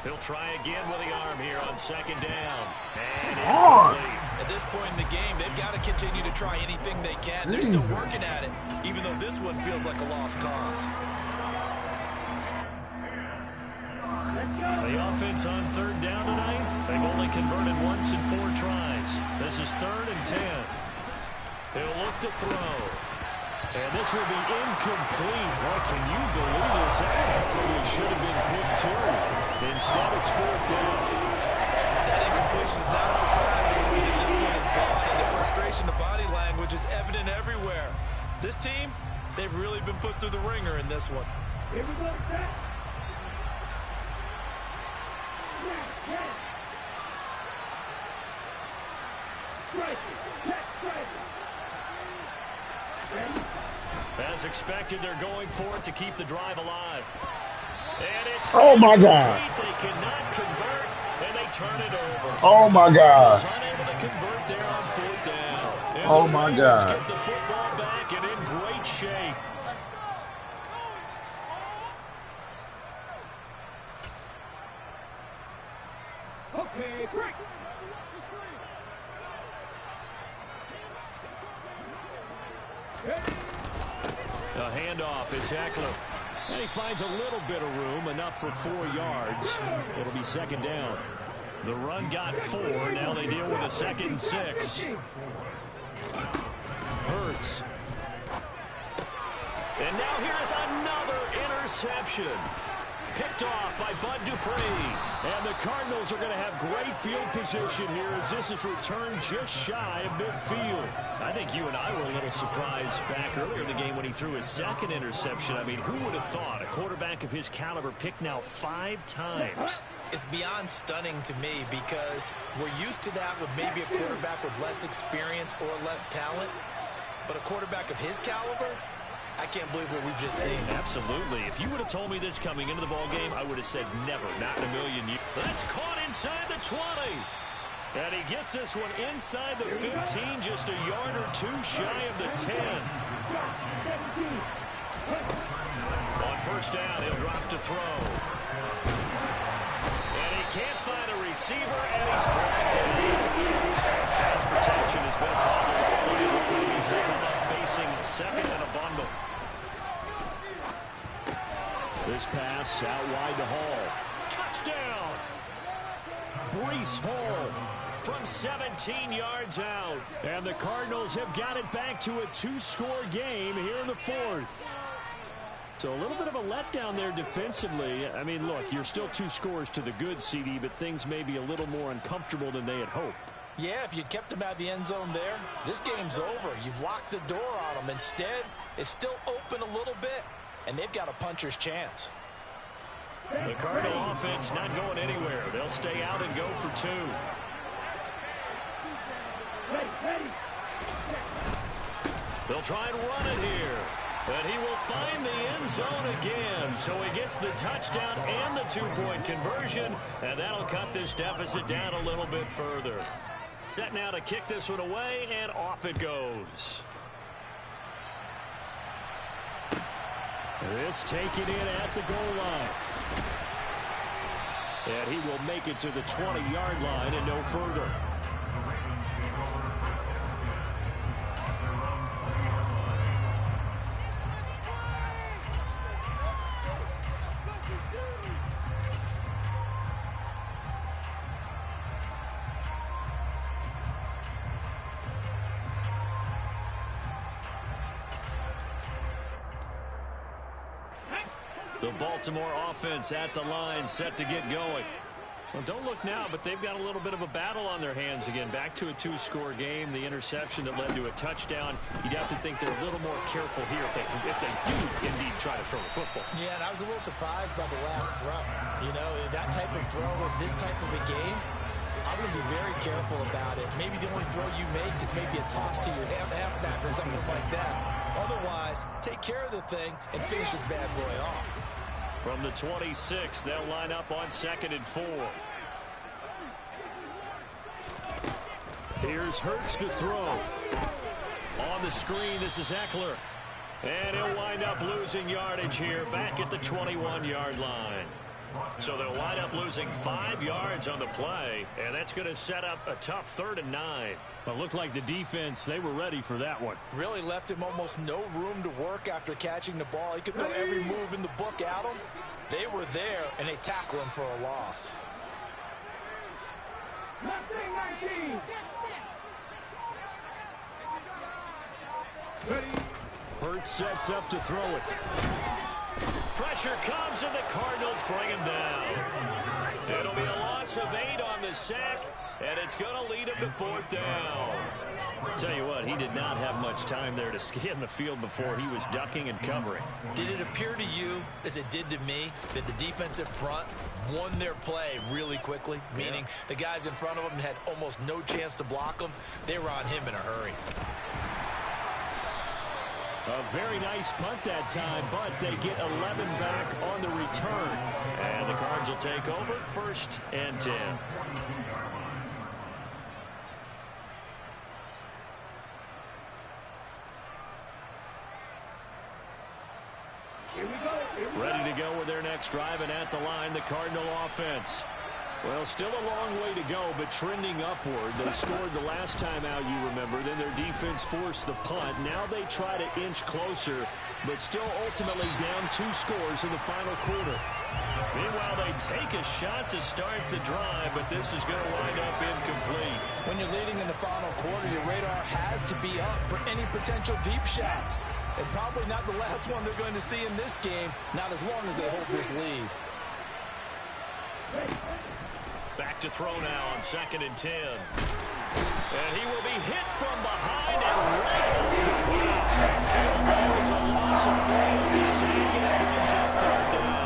He'll try again with the arm here on second down. And incomplete. At this point in the game, they've got to continue to try anything they can. They're still working at it, even though this one feels like a lost cause. The offense on third down tonight, they've only converted once in 4 tries. This is 3rd and 10. He'll look to throw. And this will be incomplete. Well, can you believe this? That probably should have been picked too. Instead, it's 4th down. That incompletion is not a surprise with the way that this one is gone. And the frustration, the body language is evident everywhere. This team, they've really been put through the ringer in this one. Here we go, set. As expected, they're going for it to keep the drive alive. And it's Oh, my God. They cannot convert, and they turn it over. Oh, my God. Unable to convert there on 4th down. And Oh, the my Ravens God. get the football back and in great shape. Okay, break. A handoff, it's Eckler. And he finds a little bit of room, enough for 4 yards. It'll be 2nd down. The run got 4. Now they deal with a 2nd and 6. Hurts. And now here's another interception. Picked off by Bud Dupree. And the Cardinals are going to have great field position here as this is returned just shy of midfield. I think you and I were a little surprised back earlier in the game when he threw his 2nd interception. I mean, who would have thought a quarterback of his caliber picked now 5 times? It's beyond stunning to me because we're used to that with maybe a quarterback with less experience or less talent. But a quarterback of his caliber, I can't believe what we've just seen. Absolutely. If you would have told me this coming into the ball game, I would have said never, not in a million years. That's caught inside the 20. And he gets this one inside the 15, just a yard or 2 shy of the 10. On first down, he'll drop to throw. And he can't find a receiver, and he's blocked it. Pass protection has been called. As they come up facing 2nd and a bundle. This pass out wide to Hall. Touchdown! Breece Hall from 17 yards out. And the Cardinals have got it back to a 2-score game here in the 4th. So a little bit of a letdown there defensively. I mean, look, you're still 2 scores to the good, CD, but things may be a little more uncomfortable than they had hoped. Yeah, if you'd kept them out of the end zone there, this game's over. You've locked the door on them. Instead, it's still open a little bit, and they've got a puncher's chance. The Cardinal offense not going anywhere. They'll stay out and go for 2. They'll try and run it here. But he will find the end zone again. So he gets the touchdown and the 2-point conversion. And that'll cut this deficit down a little bit further. Set now to kick this one away, and off it goes. This taken in at the goal line. And he will make it to the 20-yard line and no further. The Baltimore offense at the line, set to get going. Well, don't look now, but they've got a little bit of a battle on their hands again. Back to a 2-score game. The interception that led to a touchdown. You'd have to think they're a little more careful here if they do indeed try to throw the football. Yeah, and I was a little surprised by the last throw. You know, that type of throw in this type of a game, I'm going to be very careful about it. Maybe the only throw you make is maybe a toss to your halfback or something like that. Otherwise, take care of the thing and finish this bad boy off. From the 26, they'll line up on 2nd and 4. Here's Hurts to throw. On the screen, this is Eckler. And he'll wind up losing yardage here back at the 21-yard line. So they'll wind up losing 5 yards on the play, and that's going to set up a tough 3rd and 9. But looked like the defense, they were ready for that one. Really left him almost no room to work after catching the ball. He could throw every move in the book at him. They were there, and they tackle him for a loss. Hurts sets up to throw it. Pressure comes, and the Cardinals bring him down. It'll be a loss of 8 on the sack, and it's going to lead him to 4th down. Tell you what, he did not have much time there to scan the field before he was ducking and covering. Did it appear to you, as it did to me, that the defensive front won their play really quickly? Meaning the guys in front of them had almost no chance to block them. They were on him in a hurry. A very nice punt that time, but they get 11 back on the return. And the Cards will take over 1st and 10. Ready to go with their next drive, and at the line, the Cardinal offense. Well, still a long way to go, but trending upward. They scored the last time out, you remember. Then their defense forced the punt. Now they try to inch closer, but still ultimately down 2 scores in the final quarter. Meanwhile, they take a shot to start the drive, but this is going to wind up incomplete. When you're leading in the final quarter, your radar has to be up for any potential deep shots. And probably not the last one they're going to see in this game, not as long as they hold this lead. Back to throw now on 2nd and 10. And he will be hit from behind and right off the ground. And there was a loss of 3 on the sack, and it brings up 3rd down.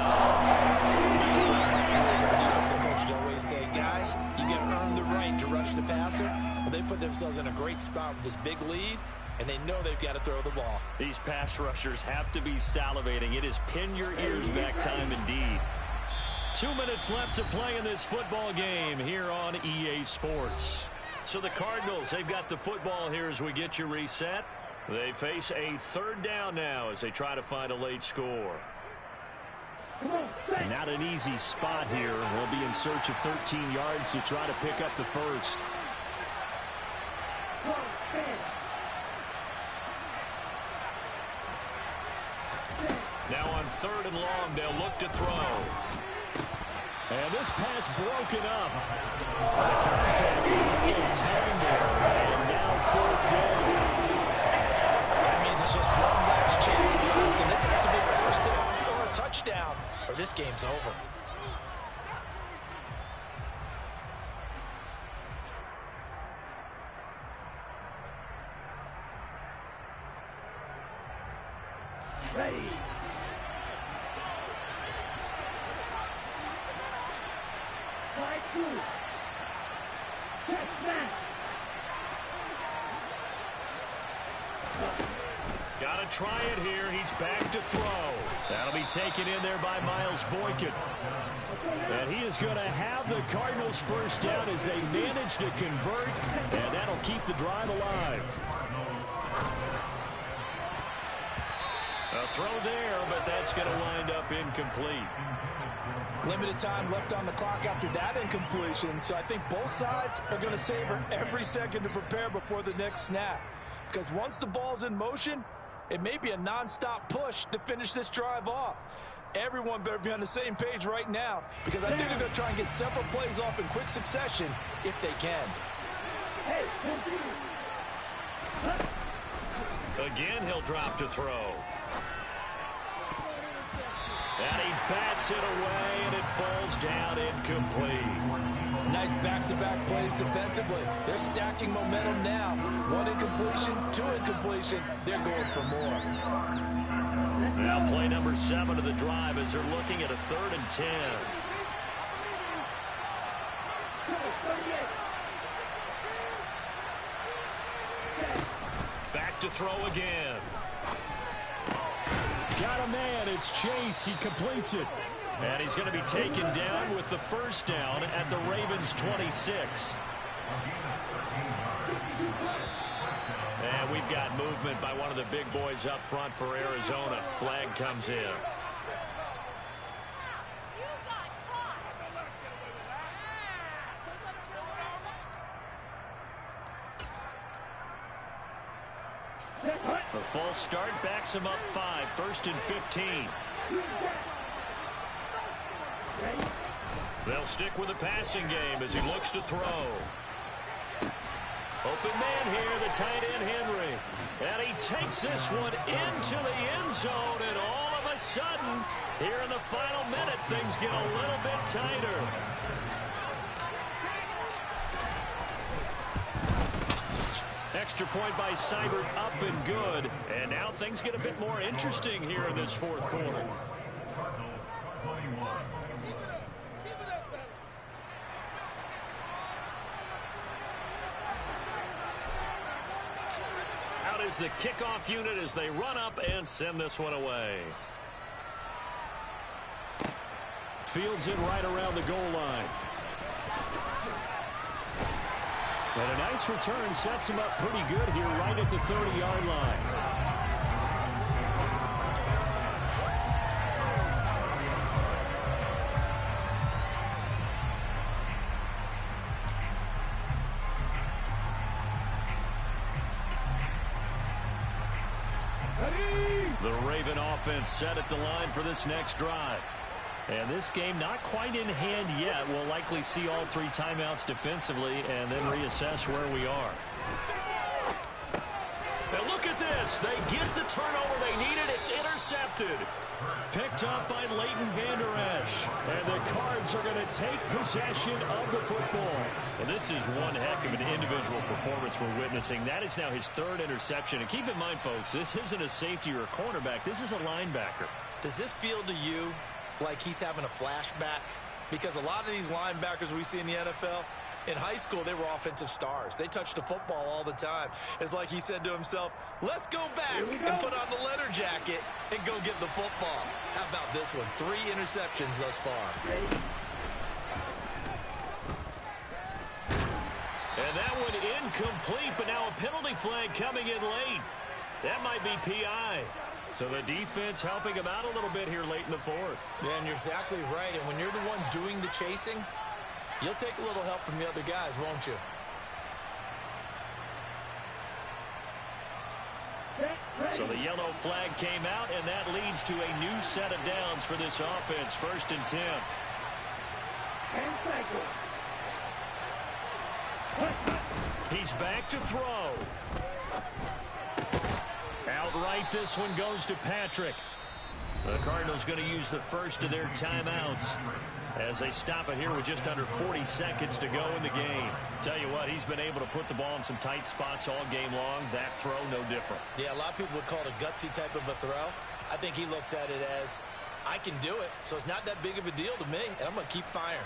Defensive coaches always say, guys, you got to earn the right to rush the passer. Well, they put themselves in a great spot with this big lead, and they know they've got to throw the ball. These pass rushers have to be salivating. It is pin your ears back time indeed. 2 minutes left to play in this football game here on EA Sports. So the Cardinals, they've got the football here as we get you reset. They face a 3rd down now as they try to find a late score. Not an easy spot here. We'll be in search of 13 yards to try to pick up the first. Now on 3rd and long, they'll look to throw. And this pass broken up. The contact tangled, and now 4th down. That means it's just one last chance left, and this has to be a 1st down or a touchdown, or this game's over. Ready. Got to try it here. He's back to throw. That'll be taken in there by Miles Boykin. And he is going to have the Cardinals 1st down as they manage to convert, and that'll keep the drive alive. A throw there, but that's going to wind up incomplete. Limited time left on the clock after that incompletion, so I think both sides are going to savor every second to prepare before the next snap. Because once the ball's in motion, it may be a non-stop push to finish this drive off. Everyone better be on the same page right now, because I think they're going to try and get several plays off in quick succession if they can. Again, he'll drop to throw. And he bats it away, and it falls down incomplete. Nice back-to-back plays defensively. They're stacking momentum now. 1 incompletion, 2 incompletion. They're going for more. Now play number 7 of the drive as they're looking at a 3rd and 10. Back to throw again. got a man. It's Chase. He completes it. And he's going to be taken down with the first down at the Ravens' 26. And we've got movement by one of the big boys up front for Arizona. Flag comes in. The false start backs him up 5, 1st and 15. They'll stick with the passing game as he looks to throw. Open man here, the tight end Henry. And he takes this one into the end zone, and all of a sudden, here in the final minute, things get a little bit tighter. Extra point by Seibert, up and good. And now things get a bit more interesting here in this fourth quarter. Out is the kickoff unit as they run up and send this one away. Fields it right around the goal line. And a nice return sets him up pretty good here right at the 30-yard line. The Raven offense set at the line for this next drive. And this game not quite in hand yet. We'll likely see all 3 timeouts defensively and then reassess where we are. Now look at this. They get the turnover they needed. It's intercepted. Picked up by Leighton Vander Esch. And the Cards are going to take possession of the football. Well, this is one heck of an individual performance we're witnessing. That is now his 3rd interception. And keep in mind, folks, this isn't a safety or a cornerback. This is a linebacker. Does this feel to you like he's having a flashback? Because a lot of these linebackers we see in the NFL, in high school, they were offensive stars. They touched the football all the time. It's like he said to himself, let's go back and put on the leather jacket and go get the football. How about this one? 3 interceptions thus far. And that one incomplete, but now a penalty flag coming in late. That might be PI. So the defense helping him out a little bit here late in the 4th. Yeah, and you're exactly right. And when you're the one doing the chasing, you'll take a little help from the other guys, won't you? So the yellow flag came out, and that leads to a new set of downs for this offense. 1st and 10. He's back to throw. Outright, this one goes to Patrick. The Cardinals going to use the first of their timeouts as they stop it here with just under 40 seconds to go in the game. Tell you what, he's been able to put the ball in some tight spots all game long. That throw, no different. Yeah, a lot of people would call it a gutsy type of a throw. I think he looks at it as, I can do it, so it's not that big of a deal to me, and I'm going to keep firing.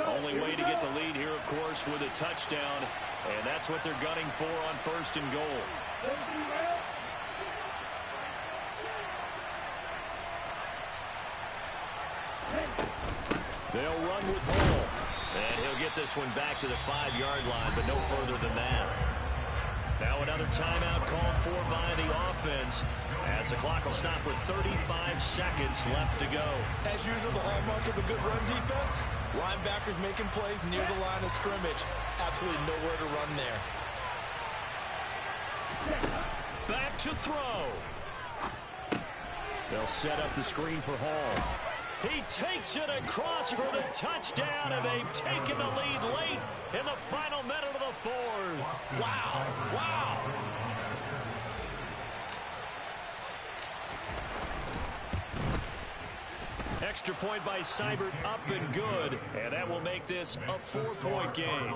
Only way to get the lead here, of course, with a touchdown, and that's what they're gunning for on 1st and goal. They'll run with Hall, and he'll get this one back to the 5-yard line, but no further than that. Now another timeout called for by the offense, as the clock will stop with 35 seconds left to go. As usual, the hallmark of a good run defense, linebackers making plays near the line of scrimmage. Absolutely nowhere to run there. Back to throw. They'll set up the screen for Hall. He takes it across for the touchdown, and they've taken the lead late in the final minute of the 4th. Wow. Wow. Extra point by Seibert, up and good, and that will make this a 4-point game.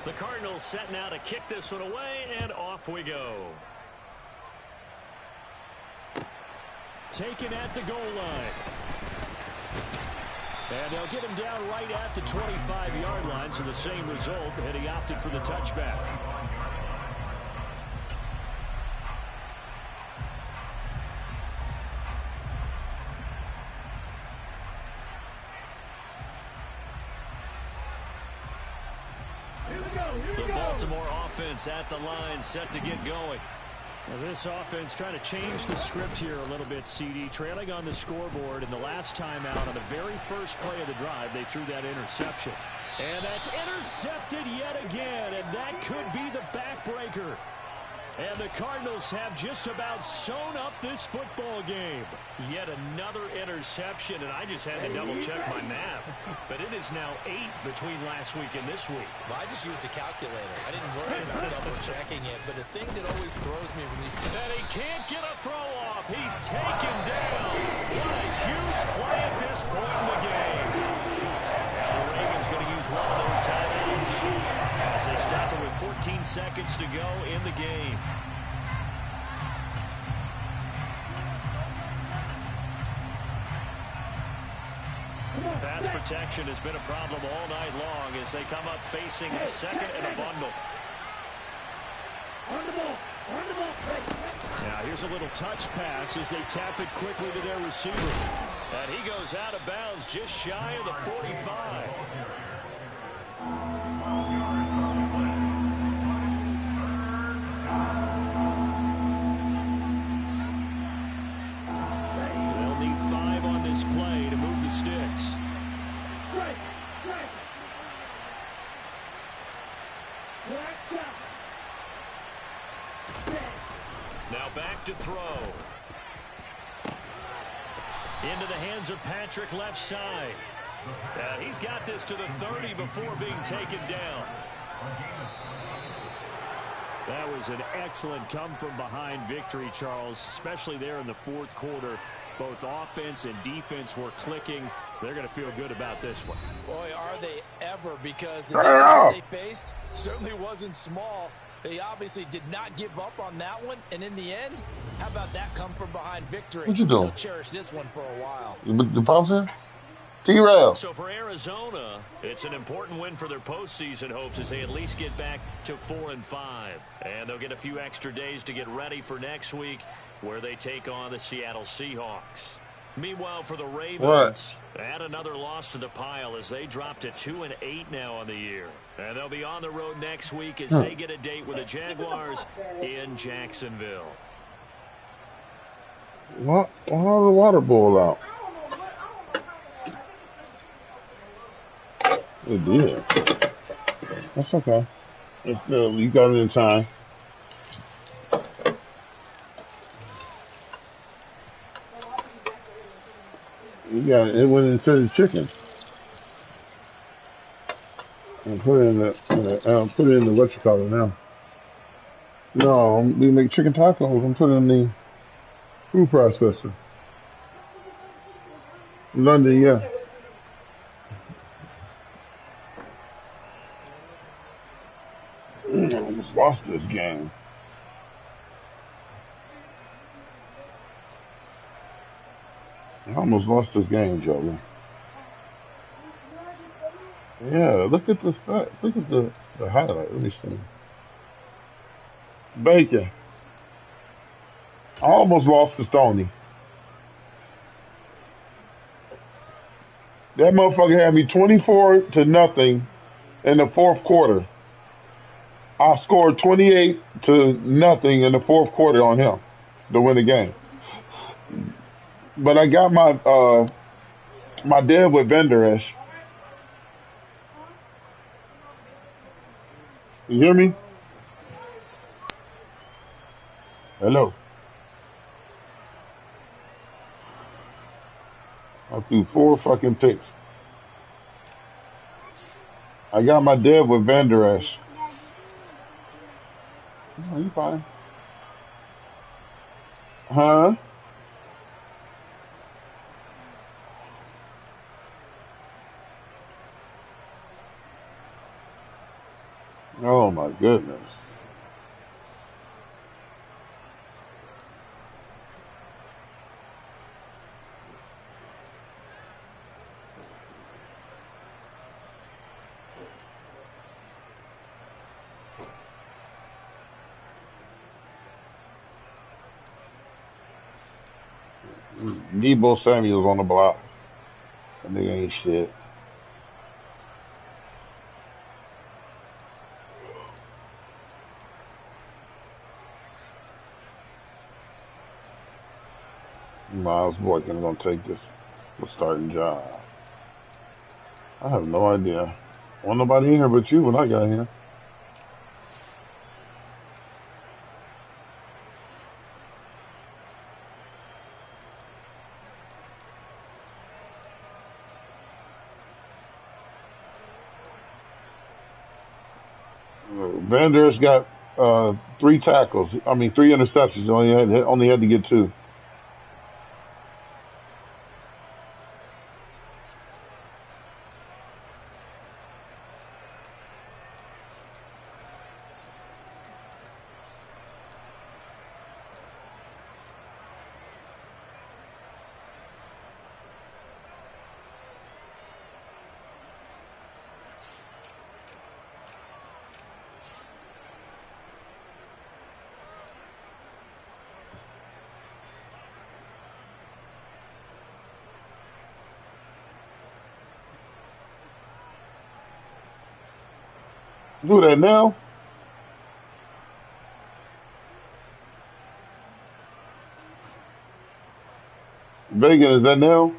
The Cardinals set now to kick this one away, and off we go. Taken at the goal line. And they'll get him down right at the 25-yard line, so the same result, and he opted for the touchback. The Baltimore offense at the line, set to get going. Well, this offense trying to change the script here a little bit, CD. Trailing on the scoreboard, and the last time out on the very first play of the drive, they threw that interception. And that's intercepted yet again, and that could be the backbreaker. And the Cardinals have just about sewn up this football game. Yet another interception, and I just had to double-check my math. But it is now 8 between last week and this week. Well, I just used a calculator. I didn't worry about double-checking it. But the thing that always throws me when these... And he can't get a throw off. He's taken down. What a huge play at this point in the game. Now the Ravens going to use one of their timeouts as they stop it with 14 seconds to go in the game. Pass protection has been a problem all night long as they come up facing a second and a bundle. Now here's a little touch pass as they tap it quickly to their receiver. And he goes out of bounds just shy of the 45. They'll need 5 on this play to move the sticks. Now back to throw. Into the hands of Patrick left side. He's got this to the 30 before being taken down. That was an excellent come-from-behind victory, Charles, especially there in the fourth quarter. Both offense and defense were clicking. They're going to feel good about this one. Boy, are they ever, because the defense they faced certainly wasn't small. They obviously did not give up on that one, and in the end, how about that come-from-behind victory? What you doing? They'll cherish this one for a while. The pops here? T-Rail. So for Arizona, it's an important win for their postseason hopes as they at least get back to 4-5. And they'll get a few extra days to get ready for next week where they take on the Seattle Seahawks. Meanwhile, for the Ravens, add another loss to the pile as they drop to 2-8 now on the year. And they'll be on the road next week as they get a date with the Jaguars in Jacksonville. What? Why did the water boil out? It did. That's okay. It's still, you got it in time. You got it. It went into the chicken. And put it in the what you call it now. No, we make chicken tacos. I'm putting in the food processor. London, yeah. I almost lost this game. I almost lost this game, Joey. Yeah, look at the stats. Look at the highlight. Let me see. Bacon. I almost lost to Stoney. That motherfucker had me 24-0 in the fourth quarter. I scored 28-0 in the fourth quarter on him to win the game. But I got my deal with Vendorish. You hear me? Hello. I threw 4 fucking picks. I got my deal with Vendorish. No, you fine. Huh? Oh my goodness. Debo Samuel's on the block. That nigga ain't shit. Miles Boykin gonna take this the starting job. I have no idea. Wasn't nobody in here but you when I got here. Van Der's got 3 tackles. I mean 3 interceptions. Only had to get 2. Do that now. Vegan, is that now?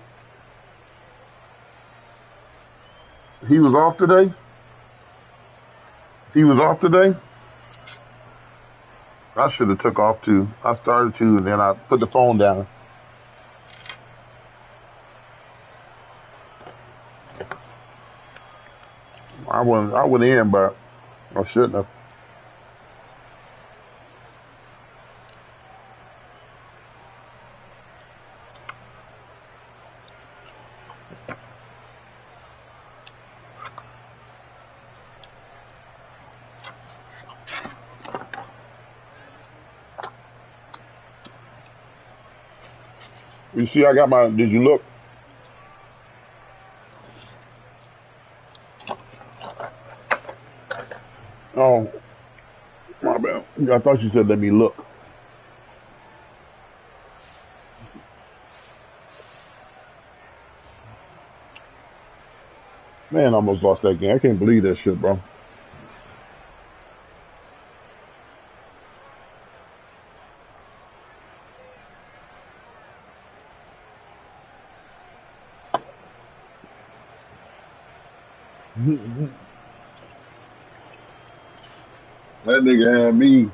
He was off today? He was off today? I should have took off too. I started to, and then I put the phone down. I went in, but I shouldn't have. You see, I got my, did you look? Oh, my bad. I thought you said let me look. Man, I almost lost that game. I can't believe that shit, bro. That nigga had me,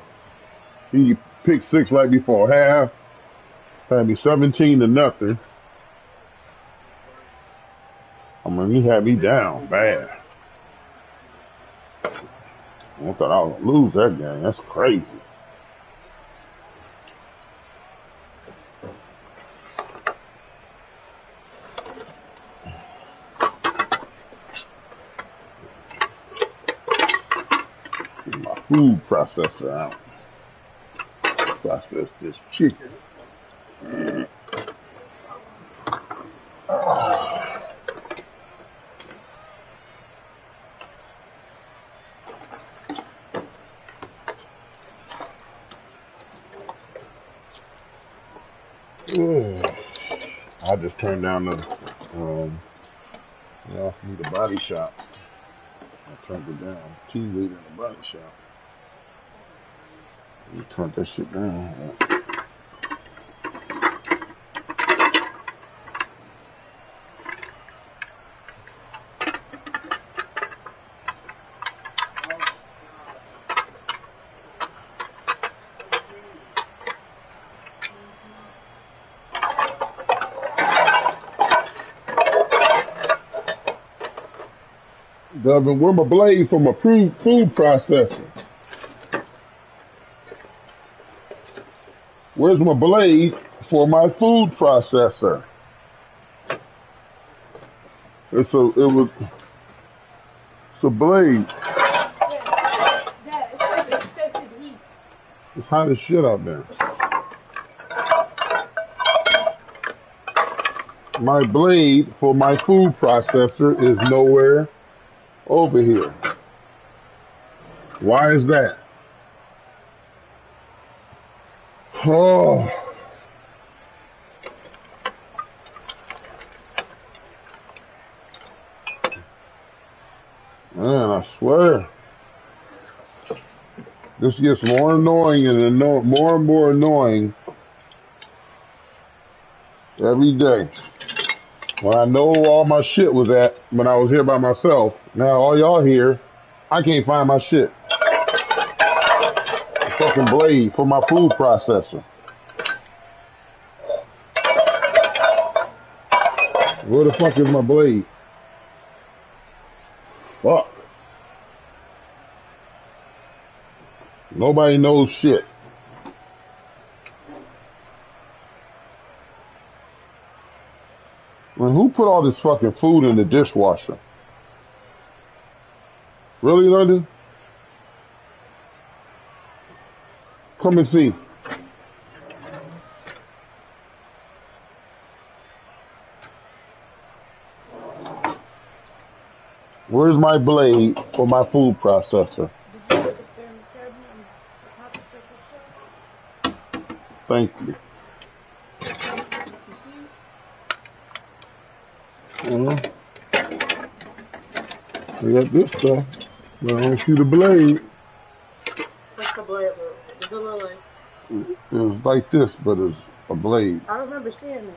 he picked 6 right before half, had me 17-0. I mean, he had me down bad. I thought I was going to lose that game. That's crazy. Get my food processor out. Process this chicken. I just turned down the from the body shop. I turned it down. Team leader in the body shop. You turned that shit down. Devin, where my blade for my food processor? Where's my blade for my food processor? It's a blade. Dad, it's like excessive heat. It's hot as shit out there. My blade for my food processor is nowhere over here. Why is that? Oh. I swear. This gets more annoying and more and more annoying every day. When I know all my shit was at when I was here by myself, now all y'all here, I can't find my shit. The fucking blade for my food processor. Where the fuck is my blade? Fuck. Nobody knows shit. Man, who put all this fucking food in the dishwasher? Really, London? Come and see. Where's my blade for my food processor? Thank you. I got this stuff, but I don't see the blade. What's the blade? What's it look like? It was like this, but it's a blade. I remember seeing it.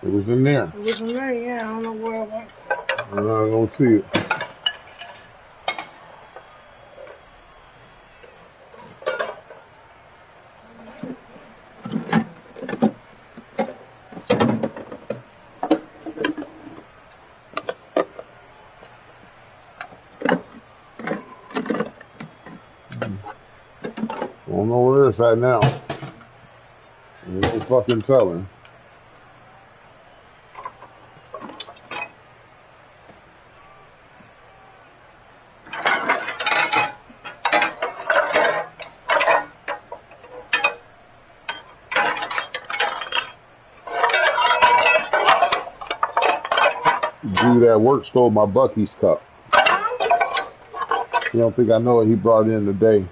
It was in there. It was in there, yeah. I don't know where it went. I don't see it. I don't know where it's at now. There's no fucking telling. Dude at work stole my Bucky's cup. You don't think I know it? He brought it in today.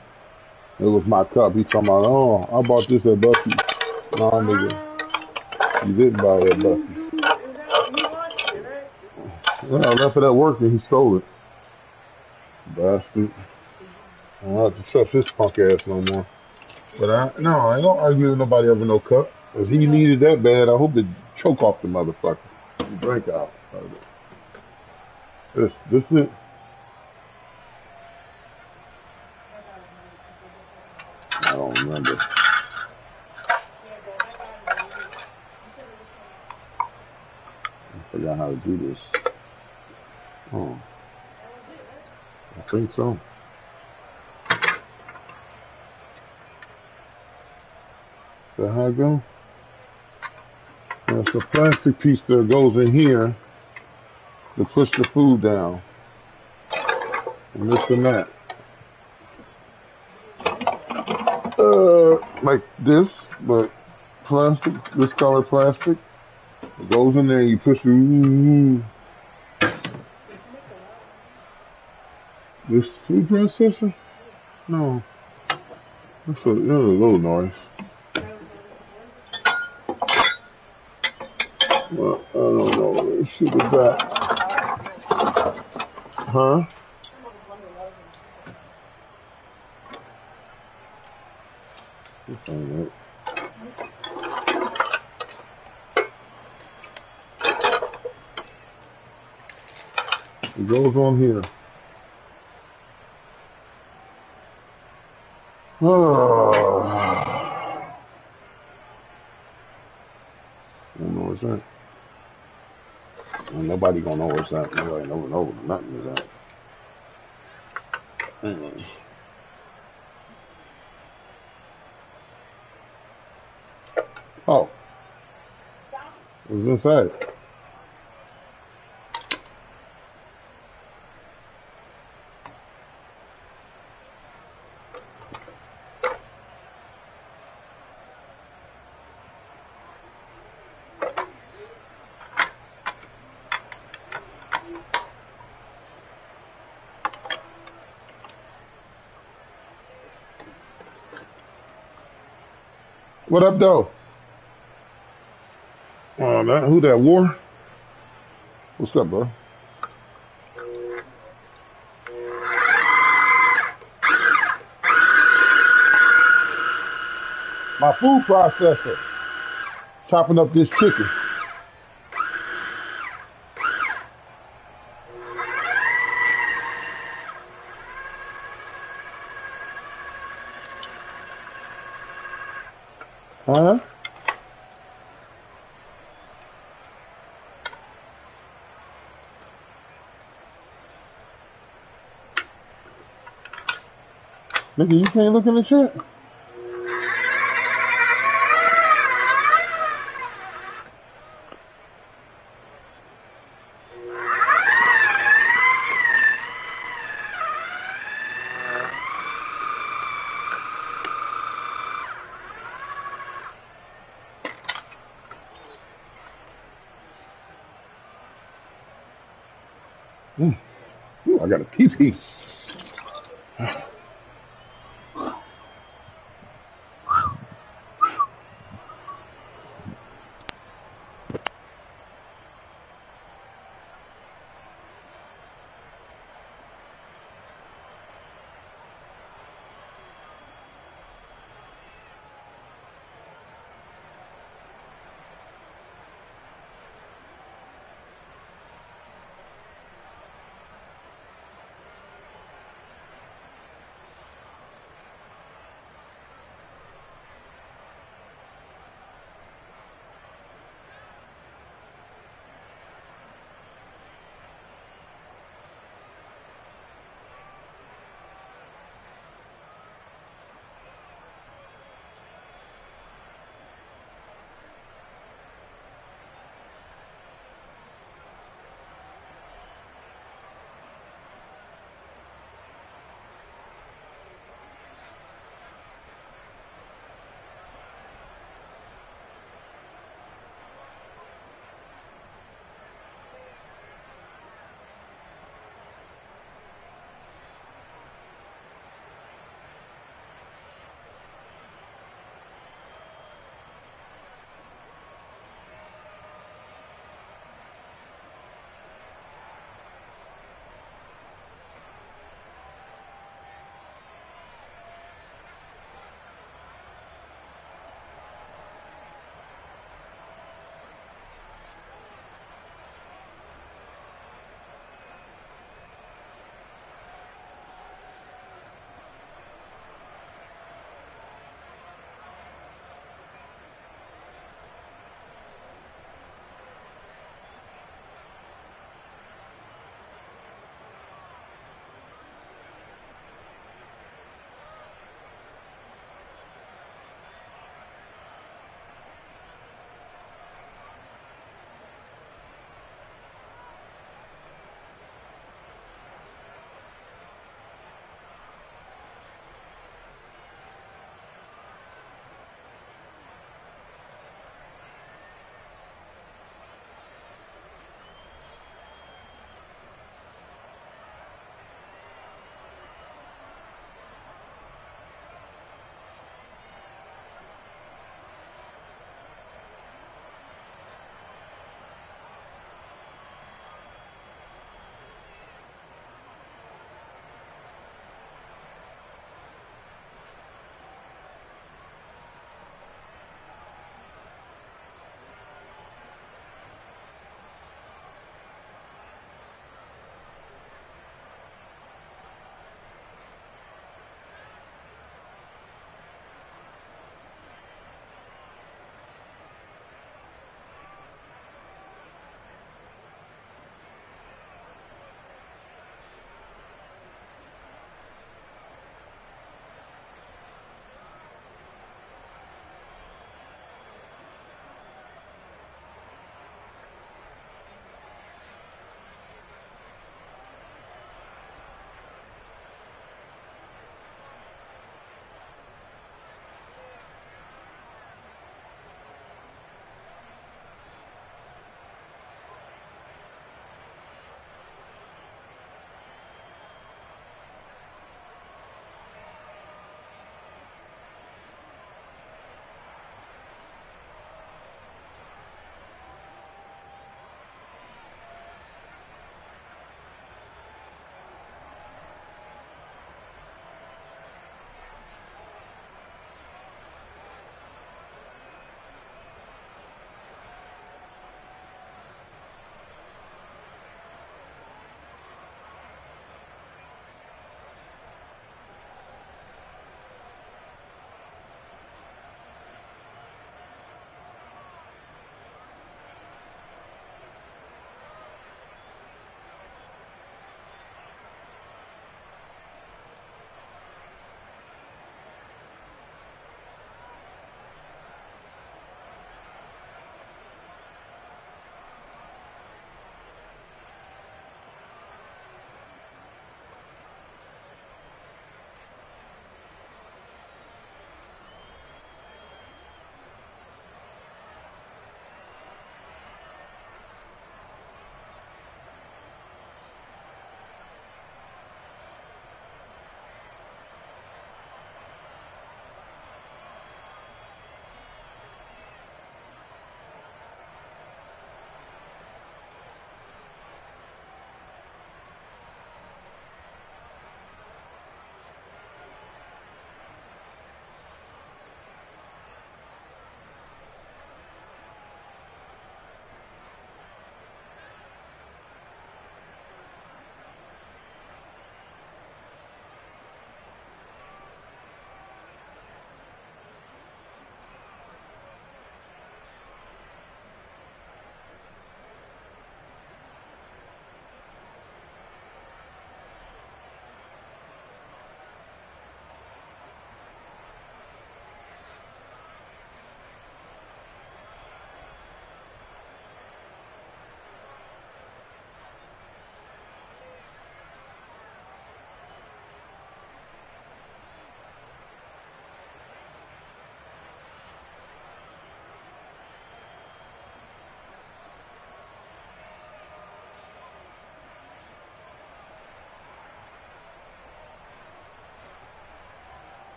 It was my cup. He talking about, oh, I bought this at Bucky's. No, nigga. You didn't buy it at Bucky's. Well, I left it at work and he stole it. Bastard. I don't have to trust his punk ass no more. But I ain't gonna argue with nobody over no cup. If he needed that bad, I hope to choke off the motherfucker. Drink out of it. This it. I don't remember. I forgot how to do this. Oh. I think so. Is that how it goes? There's a plastic piece that goes in here to push the food down. And this and that. Like this, but plastic, this color plastic. It goes in there, you push it. This food processor? No. That's a little noise. Well, I don't know where this shit is at. Huh? This ain't it. It goes on here. Oh. I don't know what's that. Well, nobody gonna know what's that. Nobody knows nothing is that. Anyway. Oh. What's inside? What up, though? Who that, War? What's up, bro? My food processor. Chopping up this chicken. Huh? Nigga, you can't look in the chat? Ooh, I got a pee-pee.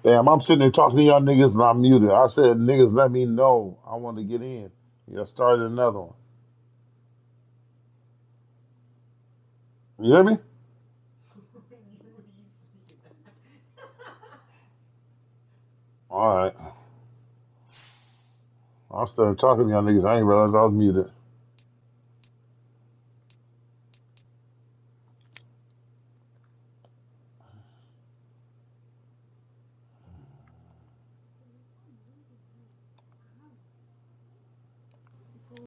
Damn, I'm sitting there talking to y'all niggas and I'm muted. I said, niggas, let me know. I want to get in. You started another one. You hear me? All right. I'm still talking to y'all niggas. I ain't realize I was muted.